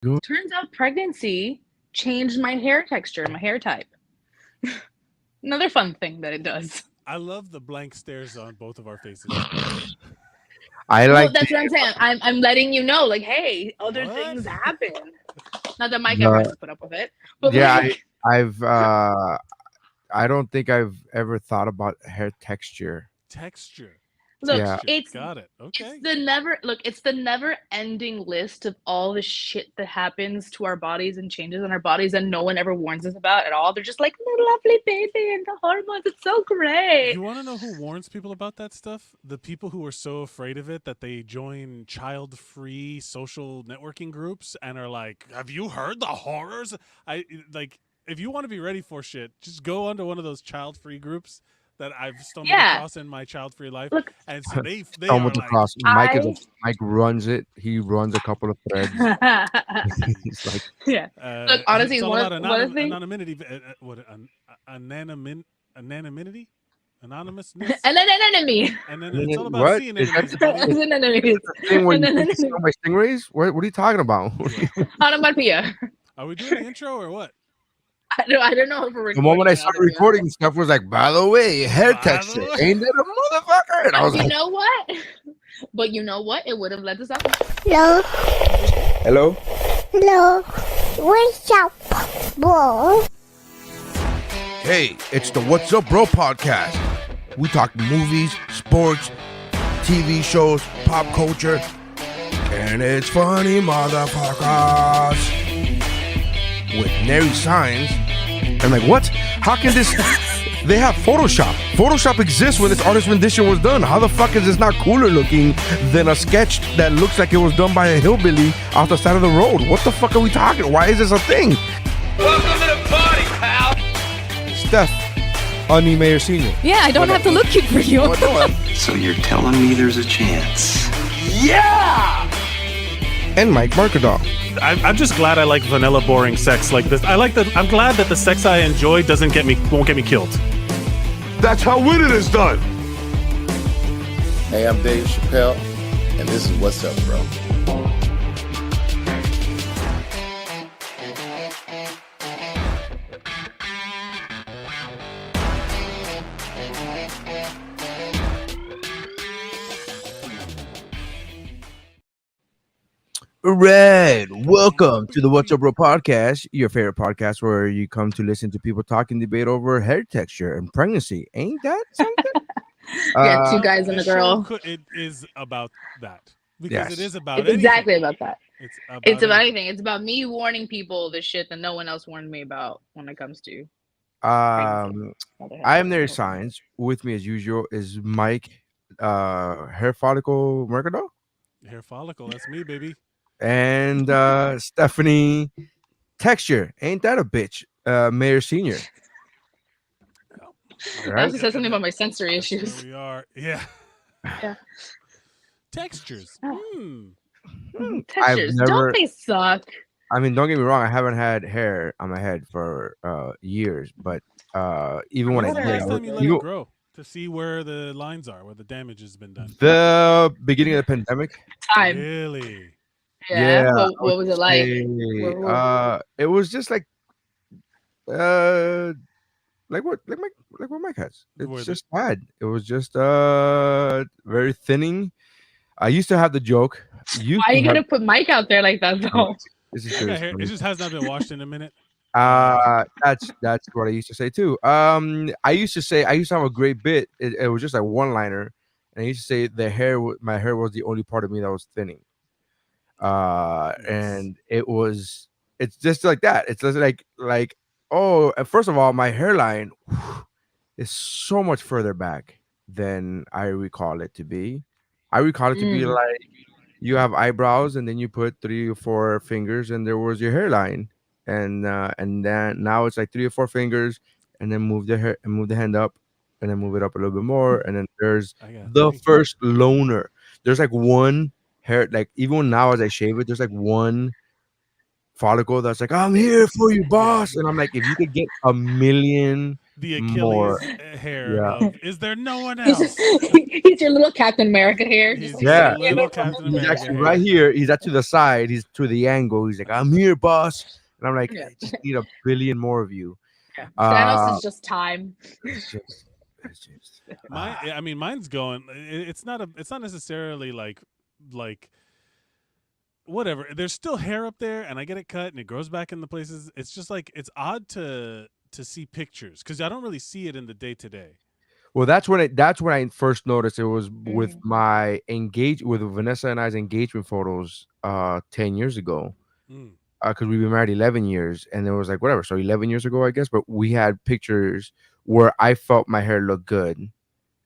Turns out pregnancy changed my hair texture, my hair type. Another fun thing that it does. I love the blank stares on both of our faces. I Well, like that's what I'm saying. I'm letting you know, like, hey, other things happen. Not that Mike ever has to put up with it, but yeah, like, I don't think I've ever thought about hair texture. Texture. look, Yeah. it's Got it. Okay. it's the never ending list of all the shit that happens to our bodies and changes in our bodies and no one ever warns us about at all. They're just like the lovely baby and the hormones. It's so great. You want to know who warns people about that stuff? The people who are so afraid of it that they join child-free social networking groups and are like, "Have you heard the horrors?" I like if you want to be ready for shit, just go onto one of those child-free groups that I've stumbled across in my child-free life, Look, and so they Stumbled are like, across. Mike runs it. He runs a couple of threads. He's like, yeah. Look, honestly, it's all one about of the things. anonymity. Anonymity. Anonymousness. And then an enemy. And then it's all about what? seeing Is enemies. that an enemy. thing when you get stung by stingrays? What are you talking about? Onomatopoeia. Are we doing the intro or what? I don't know if we're recording. The moment I started recording stuff was like, by the way, hair texture. Ain't that a motherfucker? And I was you like, know what? But you know what? It would have led to something. Hello. hello? Hello. What's up, bro? Hey, it's the What's Up Bro podcast. We talk movies, sports, TV shows, pop culture, and it's funny, motherfuckers. With Nery signs. I'm like, what? How can this... They have Photoshop. Photoshop exists when this artist rendition was done. How the fuck is this not cooler looking than a sketch that looks like it was done by a hillbilly off the side of the road? What the fuck are we talking? Why is this a thing? Welcome to the party, pal. Steph, Uni Mayor Sr. Yeah, I don't have to look for you. So you're telling me there's a chance? And Mike Markadal. I'm just glad I like vanilla, boring sex like this. I'm glad that the sex I enjoy won't get me killed. That's how winning is done. Hey, I'm Dave Chappelle, and this is What's Up, Bro. Red, welcome to the What's Up Bro podcast, your favorite podcast where you come to listen to people talk and debate over hair texture and pregnancy. Ain't that something? Yeah, two guys and a girl. It is about that. Because Yes. it is about It's anything. exactly about that. It's About anything. It's about me warning people the shit that no one else warned me about when it comes to. I am Nery Signs. With me as usual is Mike, hair follicle Mercado, hair follicle. That's me, baby. and Stephanie texture. Ain't that a bitch? Mayor Senior. I also said something about my sensory Here issues. we are. Yeah. Yeah. Textures. Textures. never- Don't they suck? I mean, don't get me wrong. I haven't had hair on my head for years, but even when When's I the did, last time you let it grow to see where the lines are, where the damage has been done? the beginning of the pandemic. Time. Really? Yeah. What was it like? It was just like what Mike has. It's just bad. It was just very thinning. I used to have the joke. Why are you gonna put Mike out there like that though? It just has not been washed in a minute. That's what I used to say too. I used to have a great bit. It was just like one liner, and I used to say my hair was the only part of me that was thinning. And it's just like that. It's just like oh, first of all, my hairline is so much further back than I recall it to be. I recall it to be like you have eyebrows, and then you put 3 or 4 fingers, and there was your hairline. And then now it's like 3 or 4 fingers, and then move the hand up, and then move it up a little bit more, and then there's the first loner. There's like one hair, like even now as I shave it, there's like one follicle that's like, I'm here for you, boss. And I'm like, if you could get 1 million the more. Achilles hair Yeah. of is there no one He's else? he's your little Captain America hair, just He's like your Yeah. sticking little out. Captain He's America actually right hair. here. He's at to the side. He's to the angle. He's like, I'm here, boss. And I'm like, Yeah, I just need a billion more of you. yeah. Thanos Uh is just time. it's just I mean, mine's going. It's not necessarily like whatever. There's still hair up there, and I get it cut, and it grows back in the places. It's just like it's odd to see pictures because I don't really see it in the day to day. well, that's when I first noticed it was with Mm. my with Vanessa and I's engagement photos 10 years ago. Mm. Because we've been married 11 years, and it was like whatever, so 11 years ago, I guess. But we had pictures where I felt my hair looked good,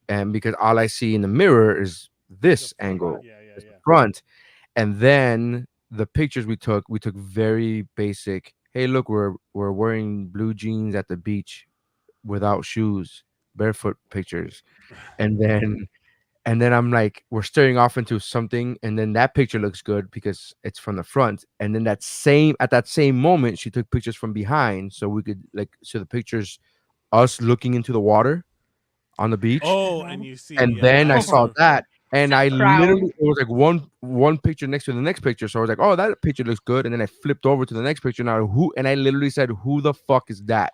and because all I see in the mirror is The this front. angle, Yeah, yeah, is the yeah. front. And then the pictures we took very basic. Hey, look, we're wearing blue jeans at the beach without shoes, barefoot pictures. And then I'm like, we're staring off into something, and then that picture looks good because it's from the front. And then at that same moment, she took pictures from behind, so we could so the pictures us looking into the water on the beach. Oh, Uh-huh. and you see, And yeah, then I I saw remember. that, and I Proud. literally it was like one picture next to the next picture. So I was like, oh, that picture looks good. And then I flipped over to the next picture. Now and I literally said, who the fuck is that?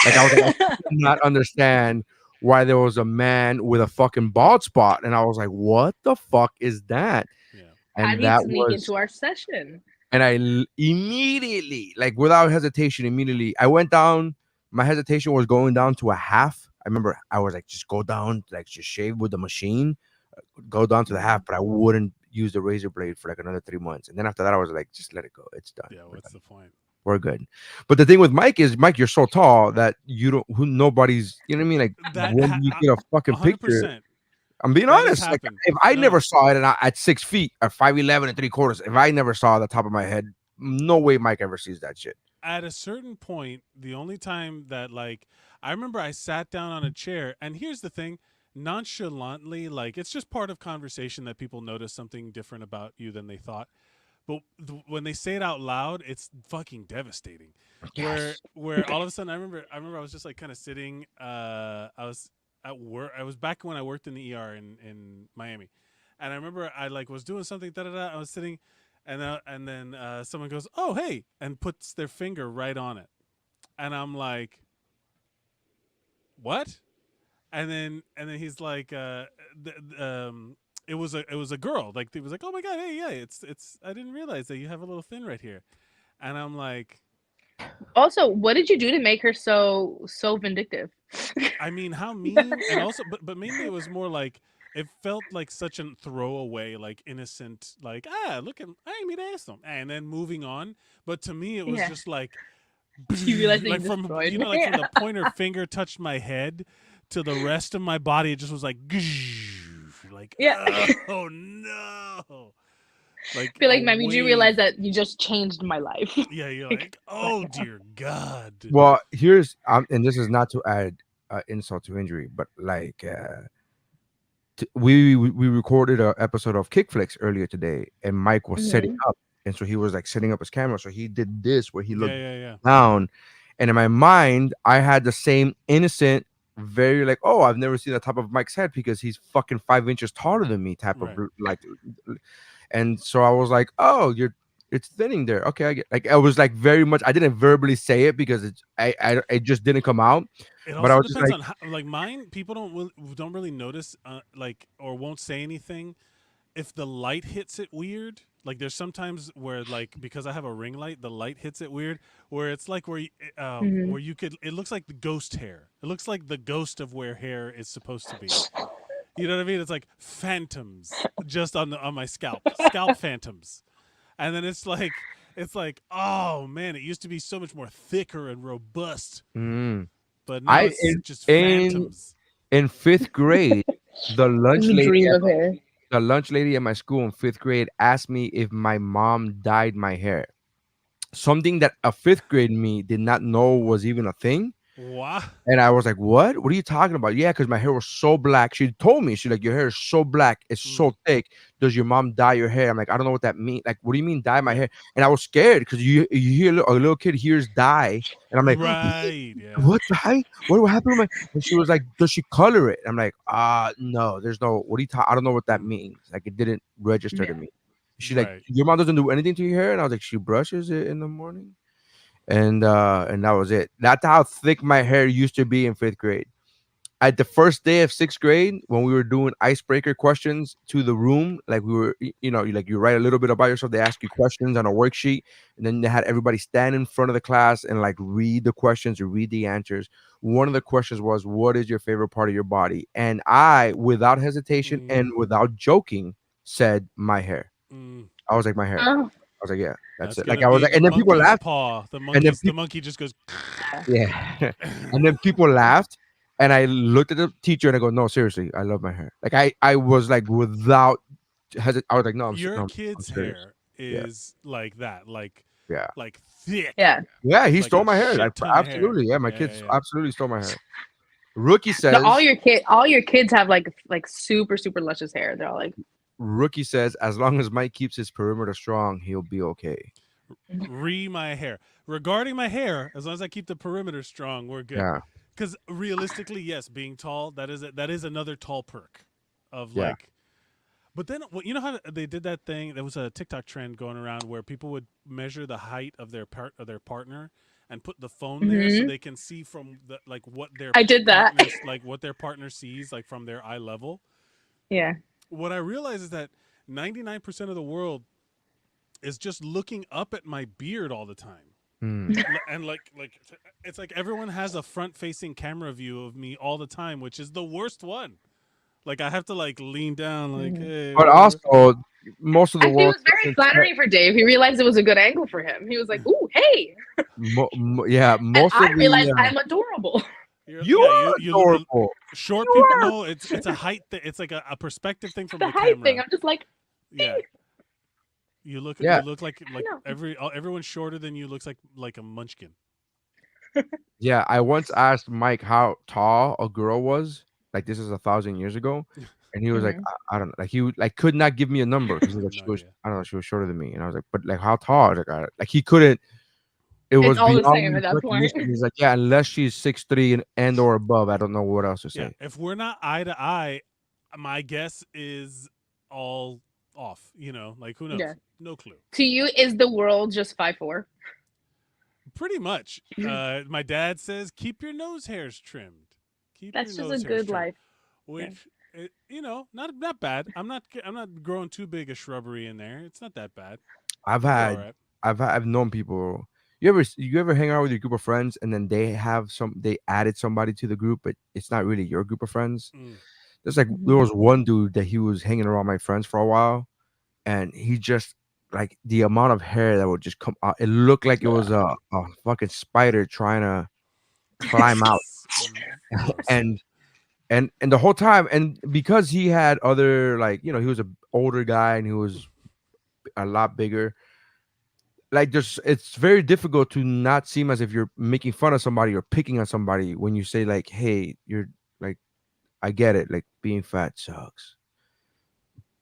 Like I was like, I could not understand why there was a man with a fucking bald spot. And I was like, what the fuck is that? Yeah. How'd And he that sneak was into our session? and immediately, like without hesitation, I went down. My hesitation was going down to a half. I remember I was like, just go down, like just shave with the machine, go down to the half, but I wouldn't use the razor blade for like another 3 months. And then after that, I was like, just let it go. It's done. Yeah, what's the point? We're good. But the thing with Mike is, Mike, you're so tall that you don't, who nobody's, you know what I mean? Like when you get a fucking picture, 100%. I'm being That has honest. Like happened. if I never No, saw it and at 6 feet or 5'11" and 3/4, if I never saw the top of my head, no way Mike ever sees that shit. at a certain point, the only time that like I remember I sat down on a chair, and here's the thing, nonchalantly, like it's just part of conversation that people notice something different about you than they thought. But when they say it out loud, it's fucking devastating. Yes. Where all of a sudden I remember I was just like kind of sitting. I was at work. I was back when I worked in the ER in Miami, and I remember I like was doing something. Da da da. I was sitting, and then someone goes, "Oh hey," and puts their finger right on it, and I'm like, "What?" And then he's like, it was a girl. Like he was like, "Oh my god, hey, yeah, it's I didn't realize that you have a little thin right here," and I'm like, Also, what did you do to make her so vindictive? I mean, how mean, and also, but mainly it was more like it felt like such a throwaway, like innocent, like look at, hey, mira esto, and then moving on. But to me, it was Yeah. just like, You realize that you like from destroyed you know, me. like from the pointer finger touched my head to the rest of my body, it just was like, like, Yeah. oh no, like I feel a like, man, did you wave. realize that you just changed my life? Yeah, you're Like, like, oh dear God. Well, here's and this is not to add insult to injury, but like we recorded an episode of Kickflix earlier today, and Mike was setting mhm. up, and so he was like setting up his camera, so he did this where he Yeah, looked yeah, yeah. down, and in my mind, I had the same innocent, very like, oh, I've never seen the top of Mike's head because he's fucking 5 inches taller than me, type of Right. like, and so I was like, oh, it's thinning there. Okay, I get like I was like very much. I didn't verbally say it because it just didn't come out. It But I also was just depends like, on how, like mine. People don't really notice, like, or won't say anything if the light hits it weird. Like there's sometimes where like because I have a ring light, the light hits it weird. Where it's like Mhm. where you could. It looks like the ghost hair. It looks like the ghost of where hair is supposed to be. You know what I mean? It's like phantoms just on my scalp phantoms, and then it's like oh man, it used to be so much more thicker and robust, mm. but now I it's just in phantoms. in fifth grade, the lunch The lady dream at of hair. the lunch lady at my school in fifth grade asked me if my mom dyed my hair. Something that a fifth grade me did not know was even a thing. What? And I was like, "What? What are you talking about?" Yeah, because my hair was so black. She told me, she's like, "Your hair is so black, it's so thick. Does your mom dye your hair?" I'm like, "I don't know what that means. Like, what do you mean dye my hair?" And I was scared because you hear a little kid hears dye, and I'm like, Right. Yeah. "What dye? What happened to my?" And she was like, "Does she color it?" I'm like, no, there's no. What do you? I don't know what that means. Like, it didn't register to me. She's like, Right. "Your mom doesn't do anything to your hair," and I was like, "She brushes it in the morning." And that was it. That's how thick my hair used to be in 5th grade. At the first day of 6th grade, when we were doing icebreaker questions to the room, like we were, like you write a little bit about yourself. They ask you questions on a worksheet, and then they had everybody stand in front of the class and like read the questions or read the answers. One of the questions was, "What is your favorite part of your body?" And I, without hesitation and without joking, said, "My hair." Mm. I was like, "My hair." Oh, I was like, "Yeah, that's That's it." Like gonna I was be like, the and then people monkey's laughed, paw. and then The monkey just goes. yeah. And then people laughed, and I looked at the teacher and I go, "No, seriously, I love my hair." Like I was like without I was like, "No, Your I'm kid's serious." hair Yeah, is like that, yeah, like thick, yeah. yeah. He like stole a my hair. Like, shit ton of hair. absolutely, yeah. My Yeah, yeah, kids yeah. absolutely stole my hair. Rookie No, says, all your kids have like super super luscious hair. They're all like, Rookie says, as long as Mike keeps his perimeter strong, he'll be okay. My hair. Regarding my hair, as long as I keep the perimeter strong, we're good. Yeah, Because realistically, yes, being tall, that is another tall perk of yeah. like. But then, you know how they did that thing? There was a TikTok trend going around where people would measure the height of their partner and put the phone there so mm-hmm. they can see from the like what their I did that. partners like what their partner sees like from their eye level. Yeah. What I realize is that 99% of the world is just looking up at my beard all the time. Hmm. And like it's like everyone has a front facing camera view of me all the time, which is the worst one. Like I have to like lean down like, hey, But whatever. also, most of the Actually, it world was very flattering for Dave. He realized it was a good angle for him. He was like, "Ooh, hey!" yeah, And most I of realized the I'm adorable. you are adorable. Short You people are. know it's a height it's like a perspective thing from The the height thing. camera. I'm just like, Yeah. You look Yeah. like know. everyone shorter than you looks like a munchkin. Yeah, I once asked Mike how tall a girl was. Like this is 1,000 years ago, and he was like, Mhm. I don't know. Like like could not give me a number because like she No was, idea. I don't know, she was shorter than me, and I was like, but like how tall? I was like, like he couldn't. It It's was all the beyond same his at that point. recognition. He's like, yeah, unless she's 6'3" and or above, I don't know what else to Yeah, say. if we're not eye to eye, my guess is all off. You know, like who knows? Yeah. No clue. To you, is the world just 5'4"? Pretty much. My dad says keep your nose hairs trimmed. Keep That's your just a nose hairs good trimmed. life. Which not bad. I'm not growing too big a shrubbery in there. It's not that bad. I've It's all had, right. I've known people. You ever hang out with your group of friends and then they added somebody to the group, but it's not really your group of friends. Mm. There's like there was one dude that he was hanging around my friends for a while, and he just like the amount of hair that would just come out. It looked like it was a fucking spider trying to climb out, Gross. and the whole time, and because he had other like he was an older guy and he was a lot bigger. Like there's it's very difficult to not seem as if you're making fun of somebody or picking on somebody when you say like, hey, you're like, I get it, like being fat sucks,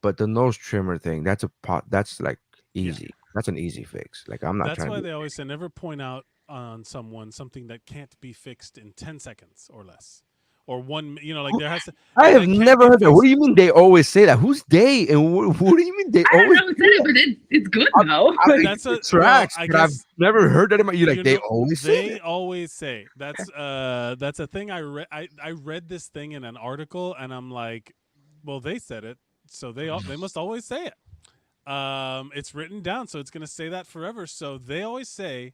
but the nose trimmer thing, that's a pot, that's like Yeah. easy, that's an easy fix. Like I'm not That's trying to why be. they always say never point out on someone something that can't be fixed in 10 seconds or less. Or one, like there has to, I if have it can't never be heard that. What do fixed, you mean they always say that? Who's they? And what do you mean they I don't always know who say said it, that? but it's good I'm, though. I'm like, that's it well, tracks, I but I've guess, never heard that in my. You like they always say they that. always say that's a thing I read. I read this thing in an article and I'm like, well, they said it, so they must always say it. It's written down, so it's gonna say that forever. So they always say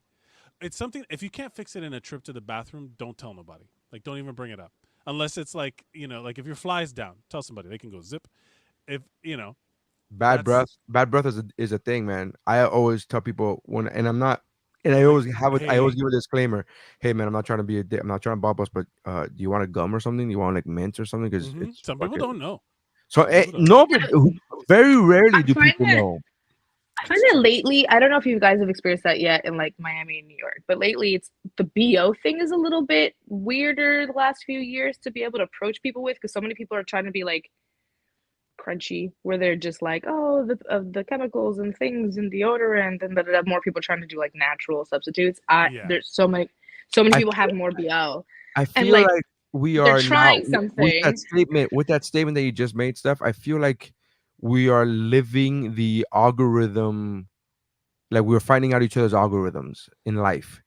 it's something. If you can't fix it in a trip to the bathroom, don't tell nobody. Like, don't even bring it up, unless it's like like if your fly's down, tell somebody. They can go zip. If Bad that's breath is a thing, man. I always tell people when, and I'm not, and I always have it. I always hey, give a disclaimer. Hey, man, I'm not trying to be a dick. I'm not trying to bop us, but do you want a gum or something? Do you want like mint or something? Because it's some people fucking. don't know. So Some people don't know. no, but very rarely I do find people it. know. I find that lately, I don't know if you guys have experienced that yet in like Miami and New York, but lately it's the BO thing is a little bit weirder the last few years to be able to approach people with, because so many people are trying to be like crunchy, where they're just like, oh, the chemicals and things and deodorant, and more people trying to do like natural substitutes. Yeah. There's so many I people feel, have more BO, I and feel like like we they're are now trying with that something. statement. With that statement that you just made, Steph, I feel like we are living the algorithm. Like we're finding out each other's algorithms in life.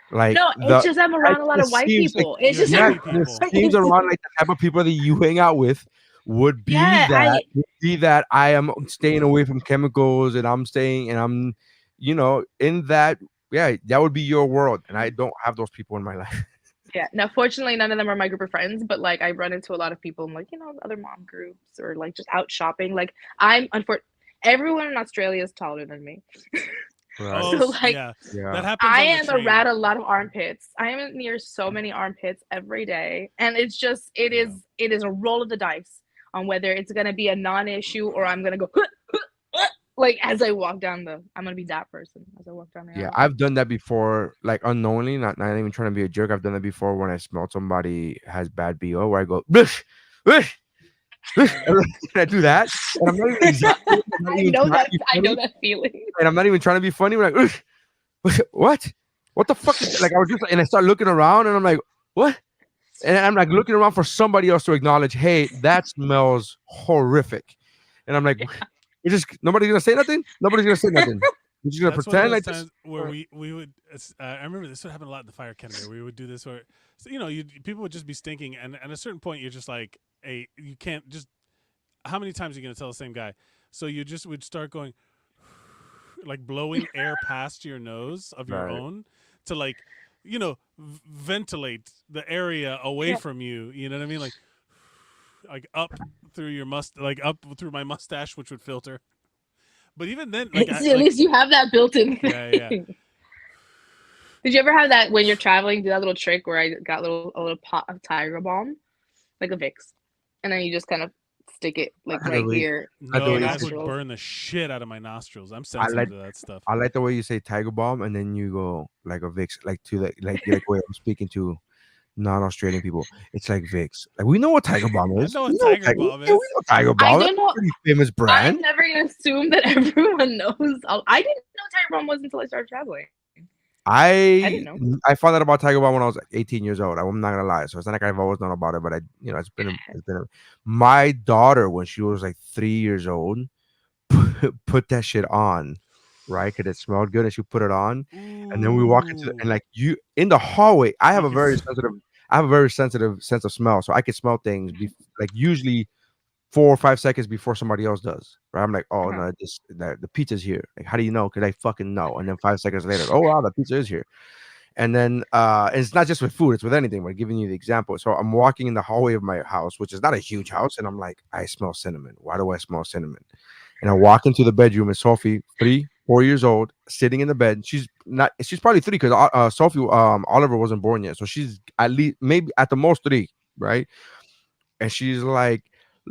Like No, it's just I'm it around a lot of just white seems like people. It's You're just yeah, city it people. seems around like the type of people that you hang out with yeah, would be that I am staying away from chemicals and I'm staying and I'm, in that. Yeah, that would be your world, and I don't have those people in my life. yeah. Now, fortunately, none of them are my group of friends, but like I run into a lot of people in like, other mom groups or like just out shopping. Like everyone in Australia is taller than me. Right. Oh, So like yeah. Yeah. That happens I on the am around train. a lot of armpits. I am near so many armpits every day. And it's just Yeah. it is a roll of the dice on whether it's gonna be a non-issue or I'm gonna go like as I walk down I'm gonna be that person as I walk down the Yeah, aisle. I've done that before, like unknowingly, not even trying to be a jerk. I've done that before when I smelled somebody has bad BO, where I go, bish, bish, bish. And I do that, and I'm not even exaggerating. I'm not even trying to be I know funny, that feeling. and I'm not even trying to be funny. We're like, "Ush, what? What the fuck is that?" Like I was just, and I start looking around, and I'm like, what? And I'm like looking around for somebody else to acknowledge, hey, that smells horrific. And I'm like, you're just nobody's gonna say nothing. Nobody's gonna say nothing. You're just gonna That's one of pretend those like this. times where we would. I remember this would happen a lot in the fire academy. We would do this where, so, people would just be stinking, and at a certain point, you're just like, hey, you can't just. How many times are you gonna tell the same guy? So you just would start going, like blowing air past your nose of your Right. own to like, ventilate the area away from you. You know what I mean? Like up through your like up through my mustache, which would filter. But even then, like, See, at least you have that built-in yeah, yeah. thing. Did you ever have that when you're traveling? Do that little trick where I got a little pot of Tiger Balm, like a Vicks, and then you just kind of stick it like I had to right wait. here I had to in your No, wait. that would nostrils. burn the shit out of my nostrils. I'm I sensitive like to that stuff. I like the way you say Tiger Balm, and then you go like a Vicks, like to like way I'm speaking to non-Australian people. It's like Vicks. Like we know what Tiger Balm I is. know We what know Tiger Balm yeah, we is. know Tiger I Balm. That's don't a know. pretty famous brand. I'm never gonna assume that everyone knows. I didn't know Tiger Balm was until I started traveling. I didn't I know. I found out about Tiger Balm when I was like 18 years old. I'm not gonna lie. So it's not like I've always known about it, but my daughter when she was like 3 years old put that shit on, right? Because it smelled good, and she put it on, and then we walk into and Ooh. like you in the hallway. You can I have a very sensitive sense of smell, so I can smell things like usually 4 or 5 seconds before somebody else does. Right? I'm like, oh Uh-huh. no, the pizza's here. Like, how do you know? Because I fucking know. And then 5 seconds later, oh wow, the pizza is here. And then and it's not just with food, it's with anything. We're giving you the example. So I'm walking in the hallway of my house, which is not a huge house, and I'm like, I smell cinnamon. Why do I smell cinnamon? And I walk into the bedroom, and Sophie, 4 years old, sitting in the bed. She's probably three because Sophie, Oliver wasn't born yet. So she's at least maybe at the most three, right? And she's like,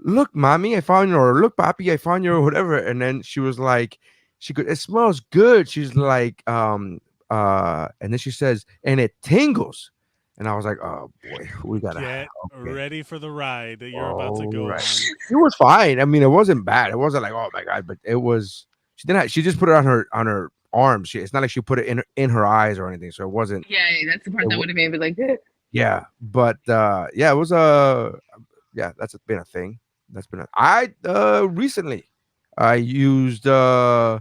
look, mommy, I found your, or look, papi, I found your, whatever. And then she was like, she could, it smells good. She's like, and then she says, and it tingles. And I was like, oh boy, we gotta, get okay. ready for the ride that you're about to All go right. on. It was fine. I mean, it wasn't bad. It wasn't like, oh my God, but it was, she just put it on her arms. It's not like she put it in her eyes or anything. So it wasn't, Yeah, that's the part it that wa- would have made me like, yeah, but yeah, it was yeah, been a thing. That's been recently I used I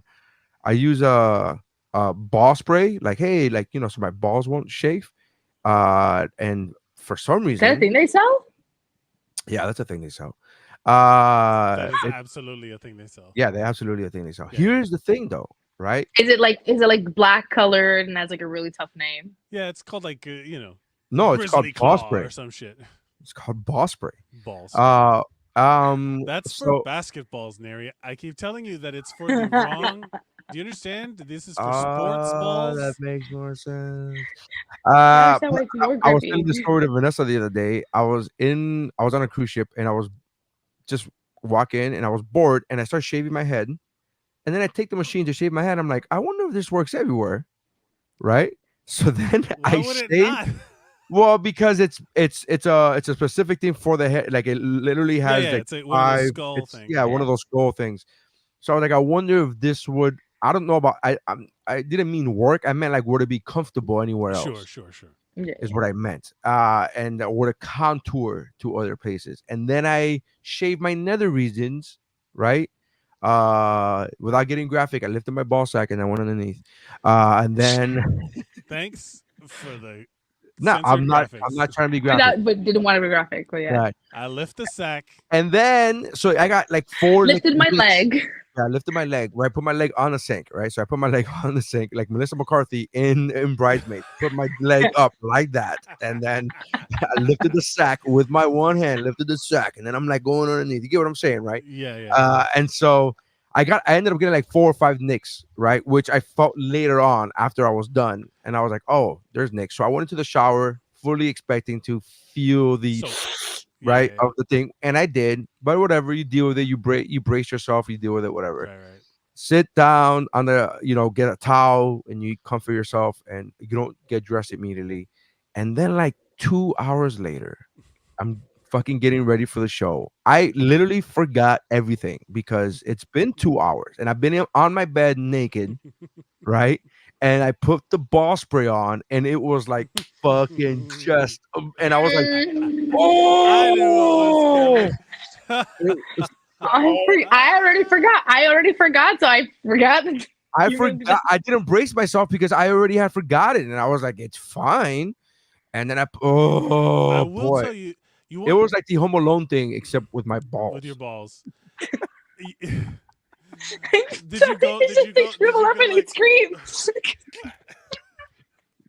use ball spray, like, hey, like, so my balls won't shave. And for some is that a reason, thing they sell? yeah, that's a thing they sell. That is absolutely a thing they sell. Yeah, they absolutely a thing they sell. Yeah. Here's the thing though, right? Is it like black colored and has like a really tough name? Yeah, it's called like No, it's called Grizzly ball Claw spray. or some shit. It's called ball spray. Balls. That's for So basketballs, Nery. I keep telling you that it's for the wrong. Do you understand? This is for sports balls. that makes more sense. I understand why But it's more I was grippy. telling this story to Vanessa the other day. I was on a cruise ship, and I was just walking, and I was bored, and I started shaving my head, and then I take the machine to shave my head. I'm like, I wonder if this works everywhere, right? So then Why I would it shaved. not? Well, because it's a specific thing for the hair. Like it literally Yeah, has yeah. like It's like one of those 5. skull It's things. yeah, one of those skull things. So I was like, I wonder if this would. I don't know about. I didn't mean work. I meant like would it be comfortable anywhere Sure, else? sure, sure. Yeah. Is what I meant. And would it contour to other places? And then I shaved my nether regions, right? Without getting graphic, I lifted my ball sack and I went underneath. And then Thanks for the no, I'm censored not. I'm graphics. not trying to be graphic. But didn't want to be graphic. But yeah. Right. I lift the sack. And then so I got like 4 like Lifted my licks. leg. Yeah, I lifted my leg, right? Put my leg on the sink, right? So I put my leg on the sink, like Melissa McCarthy in Bridesmaids. Put my leg up like that, and then I lifted the sack with my one hand, lifted the sack, and then I'm like going underneath. You get what I'm saying, right? Yeah, yeah. And so I ended up getting like 4 or 5 nicks, right? Which I felt later on after I was done, and I was like, oh, there's nicks. So I went into the shower, fully expecting to feel the So, right yeah. of the thing, and I did. But whatever, you deal with it. You brace yourself. You deal with it. Whatever. Right. Sit down on the get a towel and you comfort yourself, and you don't get dressed immediately. And then like 2 hours later, I'm fucking getting ready for the show. I literally forgot everything because it's been 2 hours and I've been on my bed naked, right? And I put the ball spray on, and it was like fucking just, and I was like, I knew oh, what was coming. I already forgot. So I forgot. I You really forgot. I didn't brace myself because I already had forgotten, and I was like, it's fine. And then I oh will boy, tell you, it was like the Home Alone thing, except with my balls. with your balls. Did you go? Shrivel up and he screams.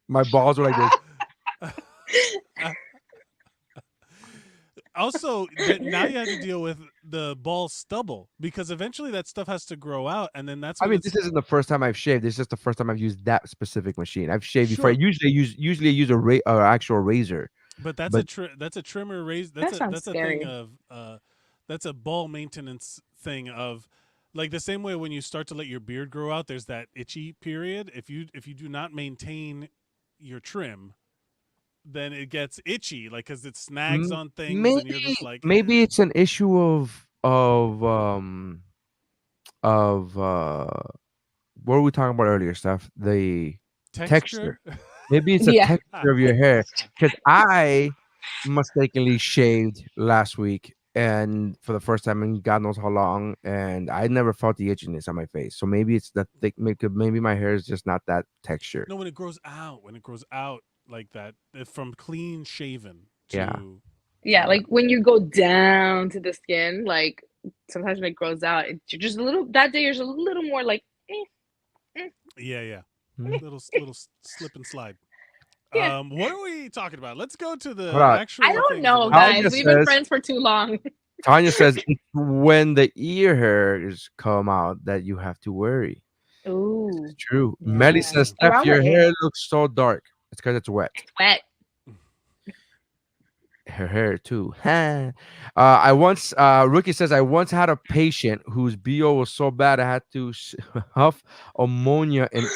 My balls were like this. Also, now you have to deal with the ball stubble because eventually that stuff has to grow out, and then that's. I When mean, this isn't the first time I've shaved. This is just the first time I've used that specific machine. I've shaved before. I Sure. usually use a actual razor. But that's a trimmer razor. That's a scary. thing of that's a ball maintenance thing of like the same way when you start to let your beard grow out. There's that itchy period. If you do not maintain your trim, then it gets itchy, like because it snags on things, and you're just like maybe it's an issue of what were we talking about earlier, Steph? The texture. Maybe it's a Yeah. texture of your hair because I mistakenly shaved last week and for the first time in God knows how long, and I never felt the itchiness on my face. So maybe it's the thick. Maybe my hair is just not that texture. No, when it grows out like that from clean shaven to Yeah. Yeah, like when you go down to the skin, like sometimes when it grows out, you're just a little. That day, you're just a little more like. yeah. Mhm. little slip and slide. Yeah. What are we talking about? Let's go to the Hold on. actual. I don't things know, of Tanya guys. what- We've been says- friends for too long. Tanya says it's when the ear hairs come out that you have to worry. Ooh, It's true. Yeah. Melly says, Steph, Around your the hair edge. looks so dark. It's because it's wet. wet. Her hair too. Rookie says I once had a patient whose BO was so bad I had to huff ammonia and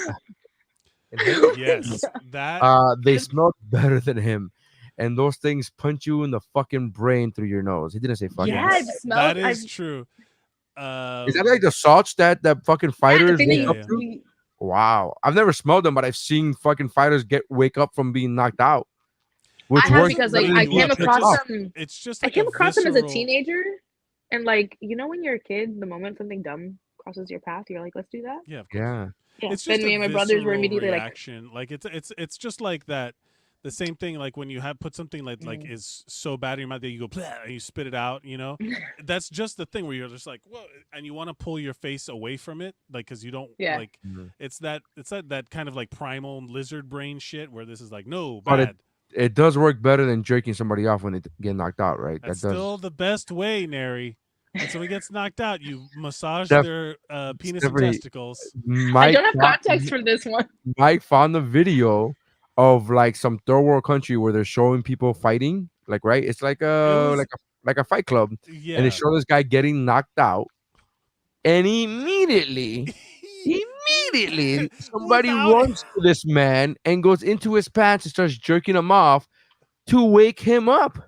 Yes, that they smelled better than him. And those things punch you in the fucking brain through your nose. He didn't say fucking. Yeah, I've smelled. that is true. Is that like the salts that fucking fighters thing wake that up you- to? Wow. I've never smelled them, but I've seen fucking fighters wake up from being knocked out. Which I have works because like really I well. came It's across just- them. It's just I like came across them as a visceral- teenager, and like when you're a kid, the moment something dumb crosses your path, you're like, let's do that. Yeah, of course. Yeah. Yeah. It's Then just me a and my brothers were visceral immediately reaction. Like it's just like that. The same thing, like when you have put something like Mm. is so bad in your mouth that you go "Bleh," and you spit it out. That's just the thing where you're just like, whoa, and you want to pull your face away from it, like because you don't Yeah. like. Mhm. It's that kind of like primal lizard brain shit where this is like no But bad. it does work better than jerking somebody off when they get knocked out, right? That's that does. still the best way, Nery. When somebody gets knocked out, you massage Steph- their penis Stephanie, and testicles. I Mike don't have found- context for this one. Mike found a video of like some third world country where they're showing people fighting, like right. It's like like a fight club, Yeah. and they show this guy getting knocked out, and immediately immediately somebody Without- runs to this man and goes into his pants and starts jerking him off to wake him up.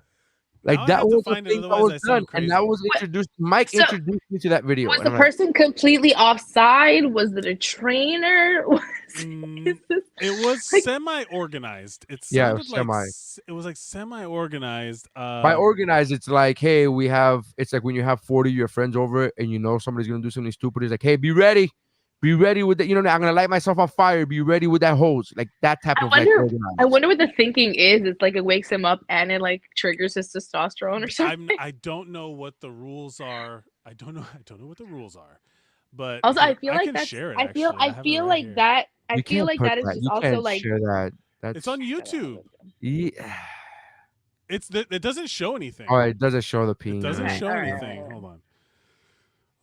Like Now I that have to was the find it, thing that otherwise was I sound done, and that crazy. was introduced. Mike So, introduced me to that video. Was and the I'm like, person completely offside? Was it a trainer? Mm, it was like- semi-organized. It Yeah, it sounded was like semi. it was like semi-organized. By organized, it's like, hey, it's like when you have 40 of your friends over and you know somebody's gonna do something stupid. It's like, hey, be ready with that. You know, I'm gonna light myself on fire. Be ready with that hose, like that type of like organized. I wonder what the thinking is. It's like it wakes him up and it like triggers his testosterone or something. I don't know what the rules are. I don't know what the rules are. But Also, here, I feel like can that's. share it, I feel. actually. I have it feel right like here. that. I You feel can't like put that is just You also can't like. share that. That's It's on YouTube. Yeah. It doesn't show anything. Oh, it doesn't show the It peen. doesn't right? show Alright. anything. Hold on.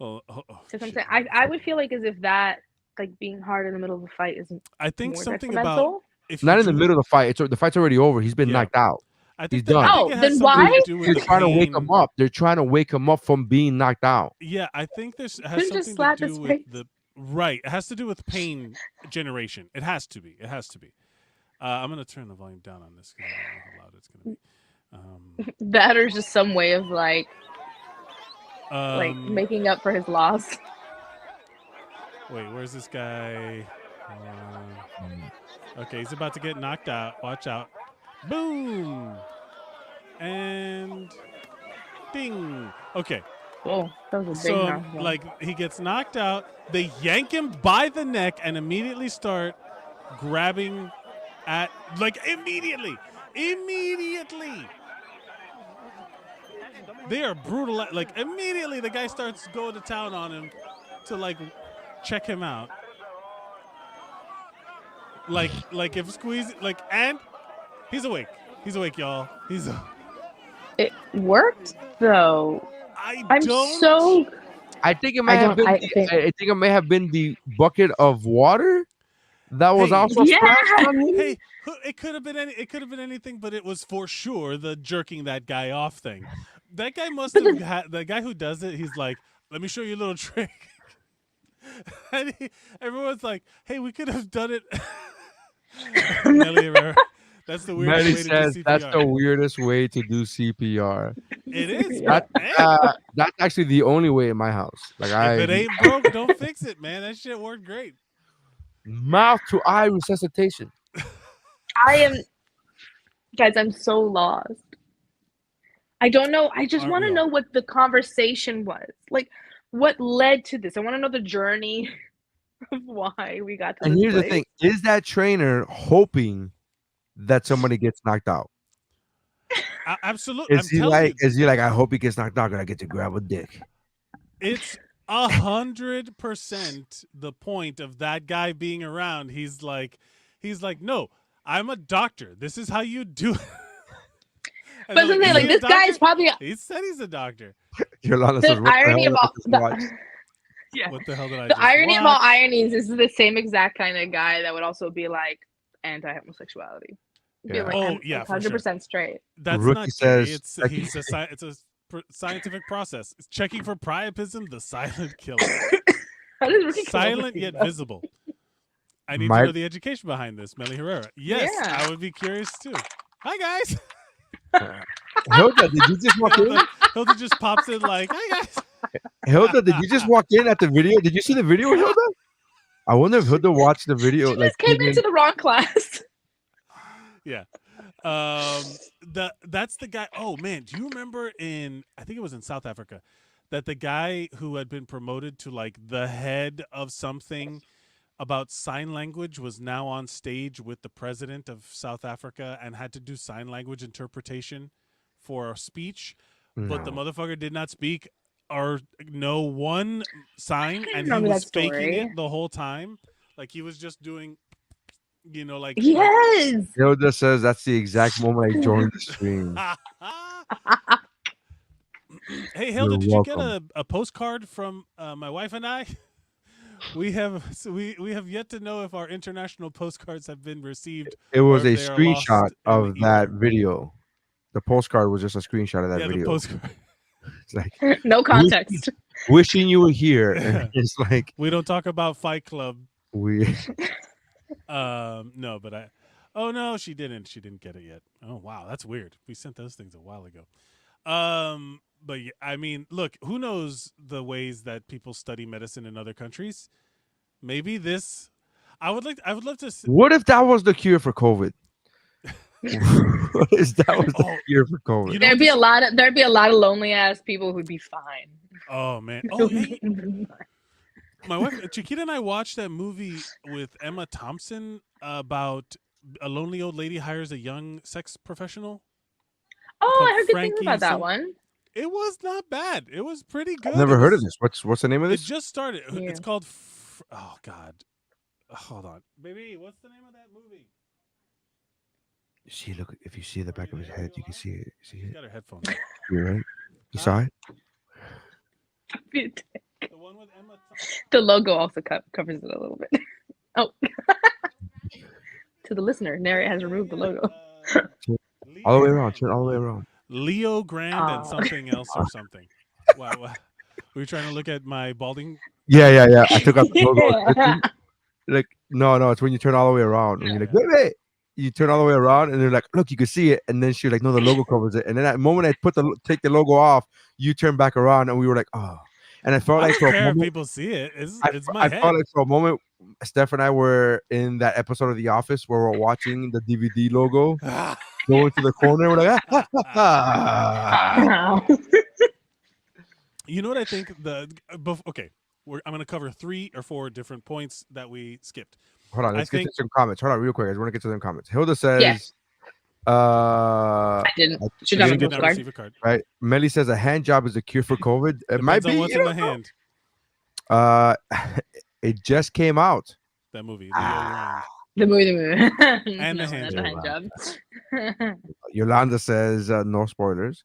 Oh, That's what I'm shit, saying. man. I would feel like as if that like being hard in the middle of a fight isn't I think more something about detrimental. if Not you in the do- middle of the fight. The fight's already over. He's been Yeah. knocked out. I He's think that, done. I think Oh, it has then something why? to do with They're the trying to wake pain. him up. They're trying to wake him up from being knocked out. Yeah, I think it has Couldn't just something slap to his do face? with the right. It has to do with pain generation. It has to be. It has to be. I'm gonna turn the volume down on this because I don't know how loud it's gonna be. That or just some way of like making up for his loss. Wait, where's this guy? Okay, he's about to get knocked out. Watch out. Boom. And ding. Okay. Oh, that was a big So, knockdown. like, he gets knocked out. They yank him by the neck and immediately start grabbing at, like, immediately. They are brutal. Like, immediately the guy starts going to town on him to, like, check him out. Like if squeeze, like, and he's awake. He's awake, y'all. It worked though. I'm don't. so. I think it might have been. I think it may have been the bucket of water that was also splashed on him. Hey, it could have been anything, but it was for sure the jerking that guy off thing. That guy must have had the guy who does it. He's like, let me show you a little trick. And everyone's like, hey, we could have done it. Nelly Herrera. That's the weirdest Melly way to says do CPR. that's the weirdest way to do CPR. It is. That's actually the only way in my house. Like If it ain't broke, don't fix it, man. That shit worked great. Mouth to eye resuscitation. Guys, I'm so lost. I don't know. I just want to know what the conversation was. Like, what led to this? I want to know the journey of why we got to And this here's place. the thing: is that trainer hoping that somebody gets knocked out? Absolutely. Is he like, I hope he gets knocked out, and I get to grab a dick? It's 100% the point of that guy being around. He's like, no, I'm a doctor. This is how you do it. But something like this guy is probably. He said he's a doctor. Yolanda says, The "What irony the of hell all did I just watch?" yeah. What the hell did I The just irony of watch? all ironies, this is the same exact kind of guy that would also be like anti-homosexuality. Be Yeah. like, Oh, I'm yeah, for 100% straight. That's Rookie not gay. says- It's a scientific process. It's checking for priapism, the silent killer. How does Ricky come up with Silent these, yet though? visible. I need My- to know the education behind this, Melly Herrera. Yes, Yeah. I would be curious too. Hi guys. Hilda, did you just walk in? Hilda just pops in like, hi guys. Hilda, did you just walk in at the video? Did you see the video, Hilda? I wonder if Hilda watched the video. She Like, just came came in- into the wrong class. Yeah. That's the guy. Oh man, do you remember I think it was in South Africa, that the guy who had been promoted to like the head of something about sign language was now on stage with the president of South Africa and had to do sign language interpretation for a speech, but the motherfucker did not speak or know one sign, and he remember was that faking story. it the whole time. Like he was just doing, like Yes. Hilda says that's the exact moment I joined the stream. Hey Hilda, You're did you get welcome. a postcard from my wife and I? We have yet to know if our international postcards have been received. It was or a if they are screenshot lost in of the that ether. video. The postcard was just a screenshot of that Yeah, the video. postcard. It's like No context. wishing you were here. And it's like, We don't talk about Fight Club We No, but oh no, she didn't. She didn't get it yet. Oh wow, that's weird. We sent those things a while ago. But yeah, I mean, look, who knows the ways that people study medicine in other countries? Maybe this. I would love to. What if that was the cure for COVID? What if that was the Oh, cure for COVID? you know There'd be this- a lot of lonely ass people who'd be fine. Oh man. Oh hey, my wife Chiquita and I watched that movie with Emma Thompson about a lonely old lady hires a young sex professional. Oh, Called I heard good things Frankie about that some- one. It was not bad. It was pretty good. I've never heard of was- this. What's the name of It this? just started. Yeah. It's called. Oh God. Hold on, baby. What's the name of that movie? See, look. If you see the back of his head, you can see it. See She's it? got her headphones. You're right. You saw it? The one with Emma. The logo also covers it a little bit. Oh, to the listener, Nery has removed the logo. All the way around. Turn all the way around. Leo Grand and Oh. something else or something. Wow. Were you trying to look at my balding? Yeah. I took out the logo. Yeah. Like, no. It's when you turn all the way around. When you're like, wait. You turn all the way around, and they're like, look, you can see it. And then she's like, no, the logo covers it. And then at the moment I take the logo off, you turn back around, and we were like, oh. And I felt I like don't for a care if moment, people see it. It's my I head. felt like for a moment, Steph and I were in that episode of The Office where we're watching the DVD logo go into the corner. We're like, You know what I think? Okay, I'm going to cover 3 or 4 different points that we skipped. Hold on, I let's get think- to some comments. Hold on, real quick. I just want to get to some comments. Hilda says, Yes. I didn't. She got didn't my get Did not postcard. receive a card. right. Melly says a hand job is a cure for COVID. It might Depends on be. what's You in the don't know. hand. It just came out. That movie. Leo Grand. The movie. And the No, hand not job. hand job. Yolanda says no spoilers,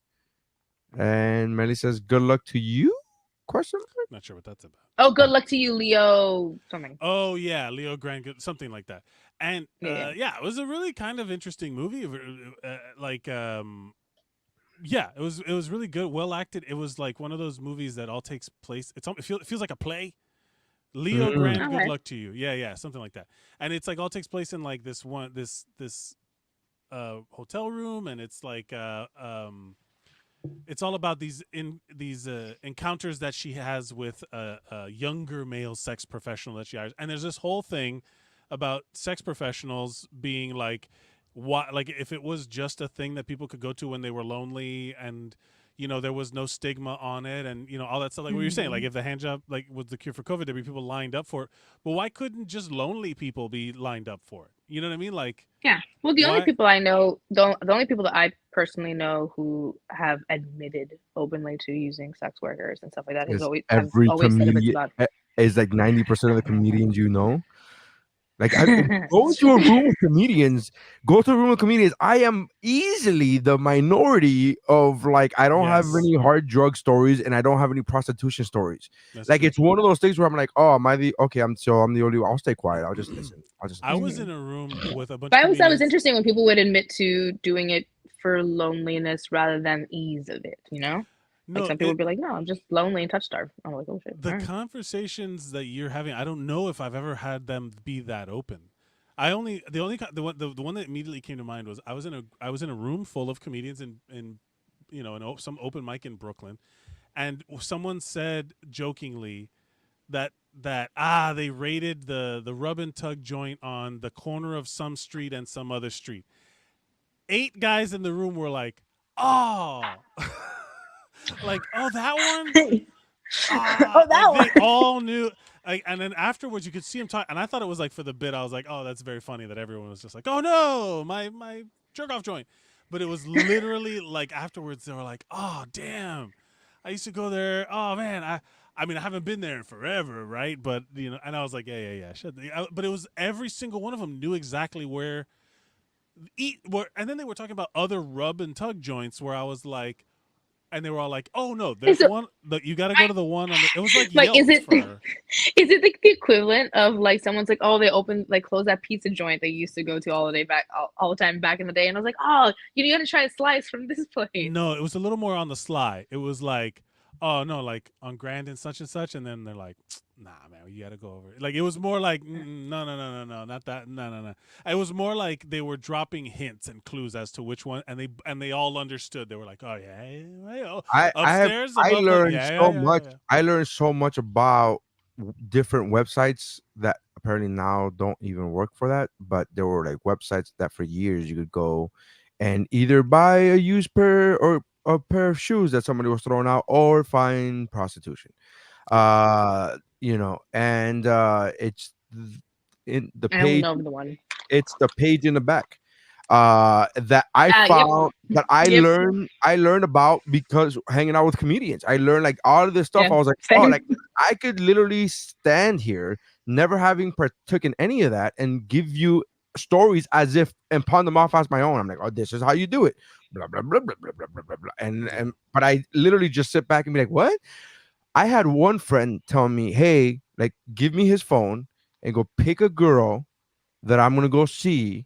and Melly says good luck to you. Question mark? Not sure what that's about. Oh, good luck to you, Leo. Something. Oh yeah, Leo Grand, something like that. And Yeah. yeah, it was a really kind of interesting movie. Yeah, it was really good, well acted. It was like one of those movies that all takes place. It feels like a play. Leo Mm. Grand, good Okay. luck to you. Yeah, something like that. And it's like all takes place in like this hotel room, and it's like it's all about these encounters that she has with a younger male sex professional that she hires. And there's this whole thing about sex professionals being like, what, like if it was just a thing that people could go to when they were lonely, and there was no stigma on it, and all that stuff, like what you're saying, like if the hand job like was the cure for COVID, there'd be people lined up for it. But why couldn't just lonely people be lined up for it? You know what I mean? Like, Yeah. Well, the only Why- people I know, the only people that I personally know who have admitted openly to using sex workers and stuff like that Is have every always said it's comedian about. is like 90% of the comedians you know. Like go to a room with comedians. I am easily the minority of like I don't have Yes. any hard drug stories and I don't have any prostitution stories. that's Like true. it's one of those things where I'm like, oh, am I the okay? I'm the only one. I'll stay quiet. I'll just listen. I was in a room with a bunch But I of always thought it was comedians. interesting when people would admit to doing it for loneliness rather than ease of it. No, Like some people would be like, "No, I'm just lonely and touch starved." I'm like, "Oh shit." the all right. conversations that you're having, I don't know if I've ever had them be that open. The one that immediately came to mind was I was in a room full of comedians in some open mic in Brooklyn, and someone said jokingly that they raided the rub and tug joint on the corner of some street and some other street. 8 guys in the room were like, "Oh." Like, oh, that one. Oh, that like they all knew. Like, and then afterwards, you could see him talk. And I thought it was like for the bit. I was like, oh, that's very funny that everyone was just like, oh no, my jerk off joint. But it was literally like afterwards, they were like, oh damn, I used to go there. Oh man, I mean, I haven't been there in forever, right? But and I was like, yeah. But it was every single one of them knew exactly where. And then they were talking about other rub and tug joints where I was like. And they were all like, "Oh no, there's one. You got to go to the one on the." It was like, Like, is Yelp it for- is it like the equivalent of like someone's like, "Oh, they closed that pizza joint they used to go to all the time back in the day," and I was like, "Oh, you got to try a slice from this place." No, it was a little more on the sly. It was like, oh no, like on Grand and such, and then they're like, nah, man, you got to go over it. Like it was more like, no, no, no, no, no, not that, no, no, no. It was more like they were dropping hints and clues as to which one, and they all understood. They were like, oh yeah, yeah, yeah, upstairs, I above the, learned yeah, yeah, so yeah, much. yeah. I learned so much about different websites that apparently now don't even work for that. But there were like websites that for years you could go and either buy a used pair or a pair of shoes that somebody was throwing out or find prostitution. And it's in the I don't page. know the one. It's the page in the back that I Yep. found that Yep. I learned about because hanging out with comedians. I learned like all of this stuff. Yeah. I was like, oh, Same. like I could literally stand here, never having partook in any of that, and give you stories as if and pawn them off as my own. I'm like, oh, this is how you do it. Blah blah blah blah blah blah blah blah blah. And but I literally just sit back and be like, what? I had one friend tell me, hey, like, give me his phone and go pick a girl that I'm gonna go see.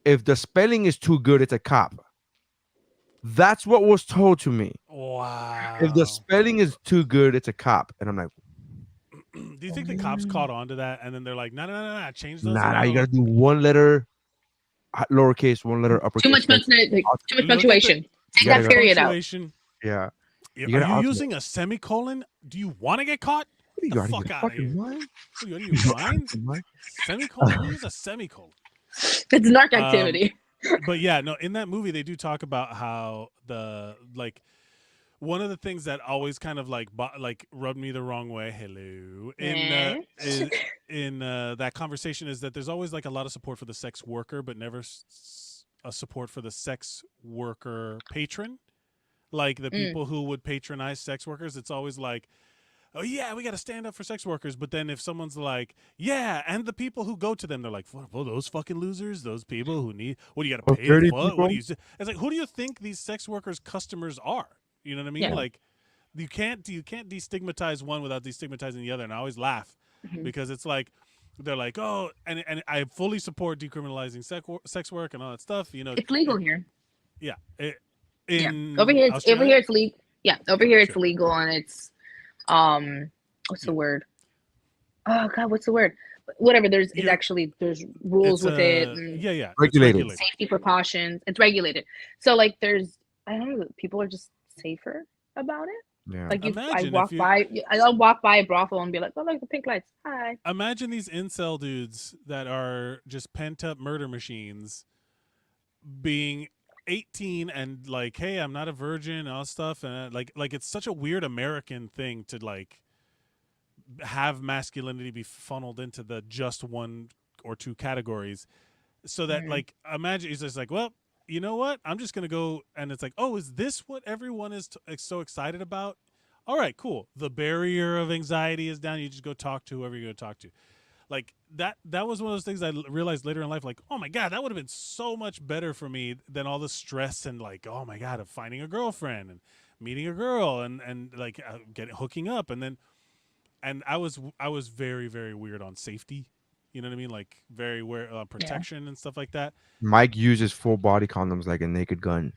If the spelling is too good, it's a cop. That's what was told to me. If the Wow. spelling is too good, it's a cop. And I'm like, Do you think the cops caught on to that, and then they're like, no, no, no, no, change those nah, you around? gotta do one letter lowercase, one letter uppercase. Too much Look at punctuation. Take gotta that go- period out. punctuation. Yeah. Are You you gotta alternate. using a semicolon? Do you want to get caught? You The gotta fuck get out of fucking here. mind. What are you out of your mind? Semicolon? Who uses a semicolon? It's narc activity. But yeah, no, in that movie they do talk about how one of the things that always kind of like rubbed me the wrong way. Hello, in that conversation is that there's always like a lot of support for the sex worker, but never a support for the sex worker patron. Like the people who would patronize sex workers, it's always like, oh yeah, we got to stand up for sex workers. But then if someone's like, yeah, and the people who go to them, they're like, well, those fucking losers, those people who need, what do you got to pay? dirty What? people? What do you? It's like, who do you think these sex workers' customers are? You know what I mean? Yeah. Like, you can't destigmatize one without destigmatizing the other. And I always laugh because it's like they're like, oh, and I fully support decriminalizing sex work and all that stuff. You know, It's legal here. Yeah. Yeah. In Over here, it's legal. Yeah, over here it's Sure. legal, and it's what's the word? Oh God, what's the word? Whatever. There's rules with it. And Yeah. Regulated. It's safety precautions. It's regulated. So like, I don't know. People are just safer about it. Yeah. Like Imagine I'll walk by a brothel and be like, oh, look, the pink lights. Hi. Imagine these incel dudes that are just pent up murder machines being 18 and like, hey, I'm not a virgin and all that stuff, and like it's such a weird American thing to like have masculinity be funneled into the just one or two categories, so that like imagine he's just like, well, you know what, I'm just gonna go, and it's like, oh, is this what everyone is so excited about? All right, cool. The barrier of anxiety is down. You just go talk to whoever you're gonna talk to. Like that was one of those things I realized later in life, like, oh my God, that would have been so much better for me than all the stress and like, oh my God, of finding a girlfriend and meeting a girl and like hooking up. And I was very, very weird on safety. You know what I mean? Like very weird protection and stuff like that. Mike uses full body condoms like a naked gun.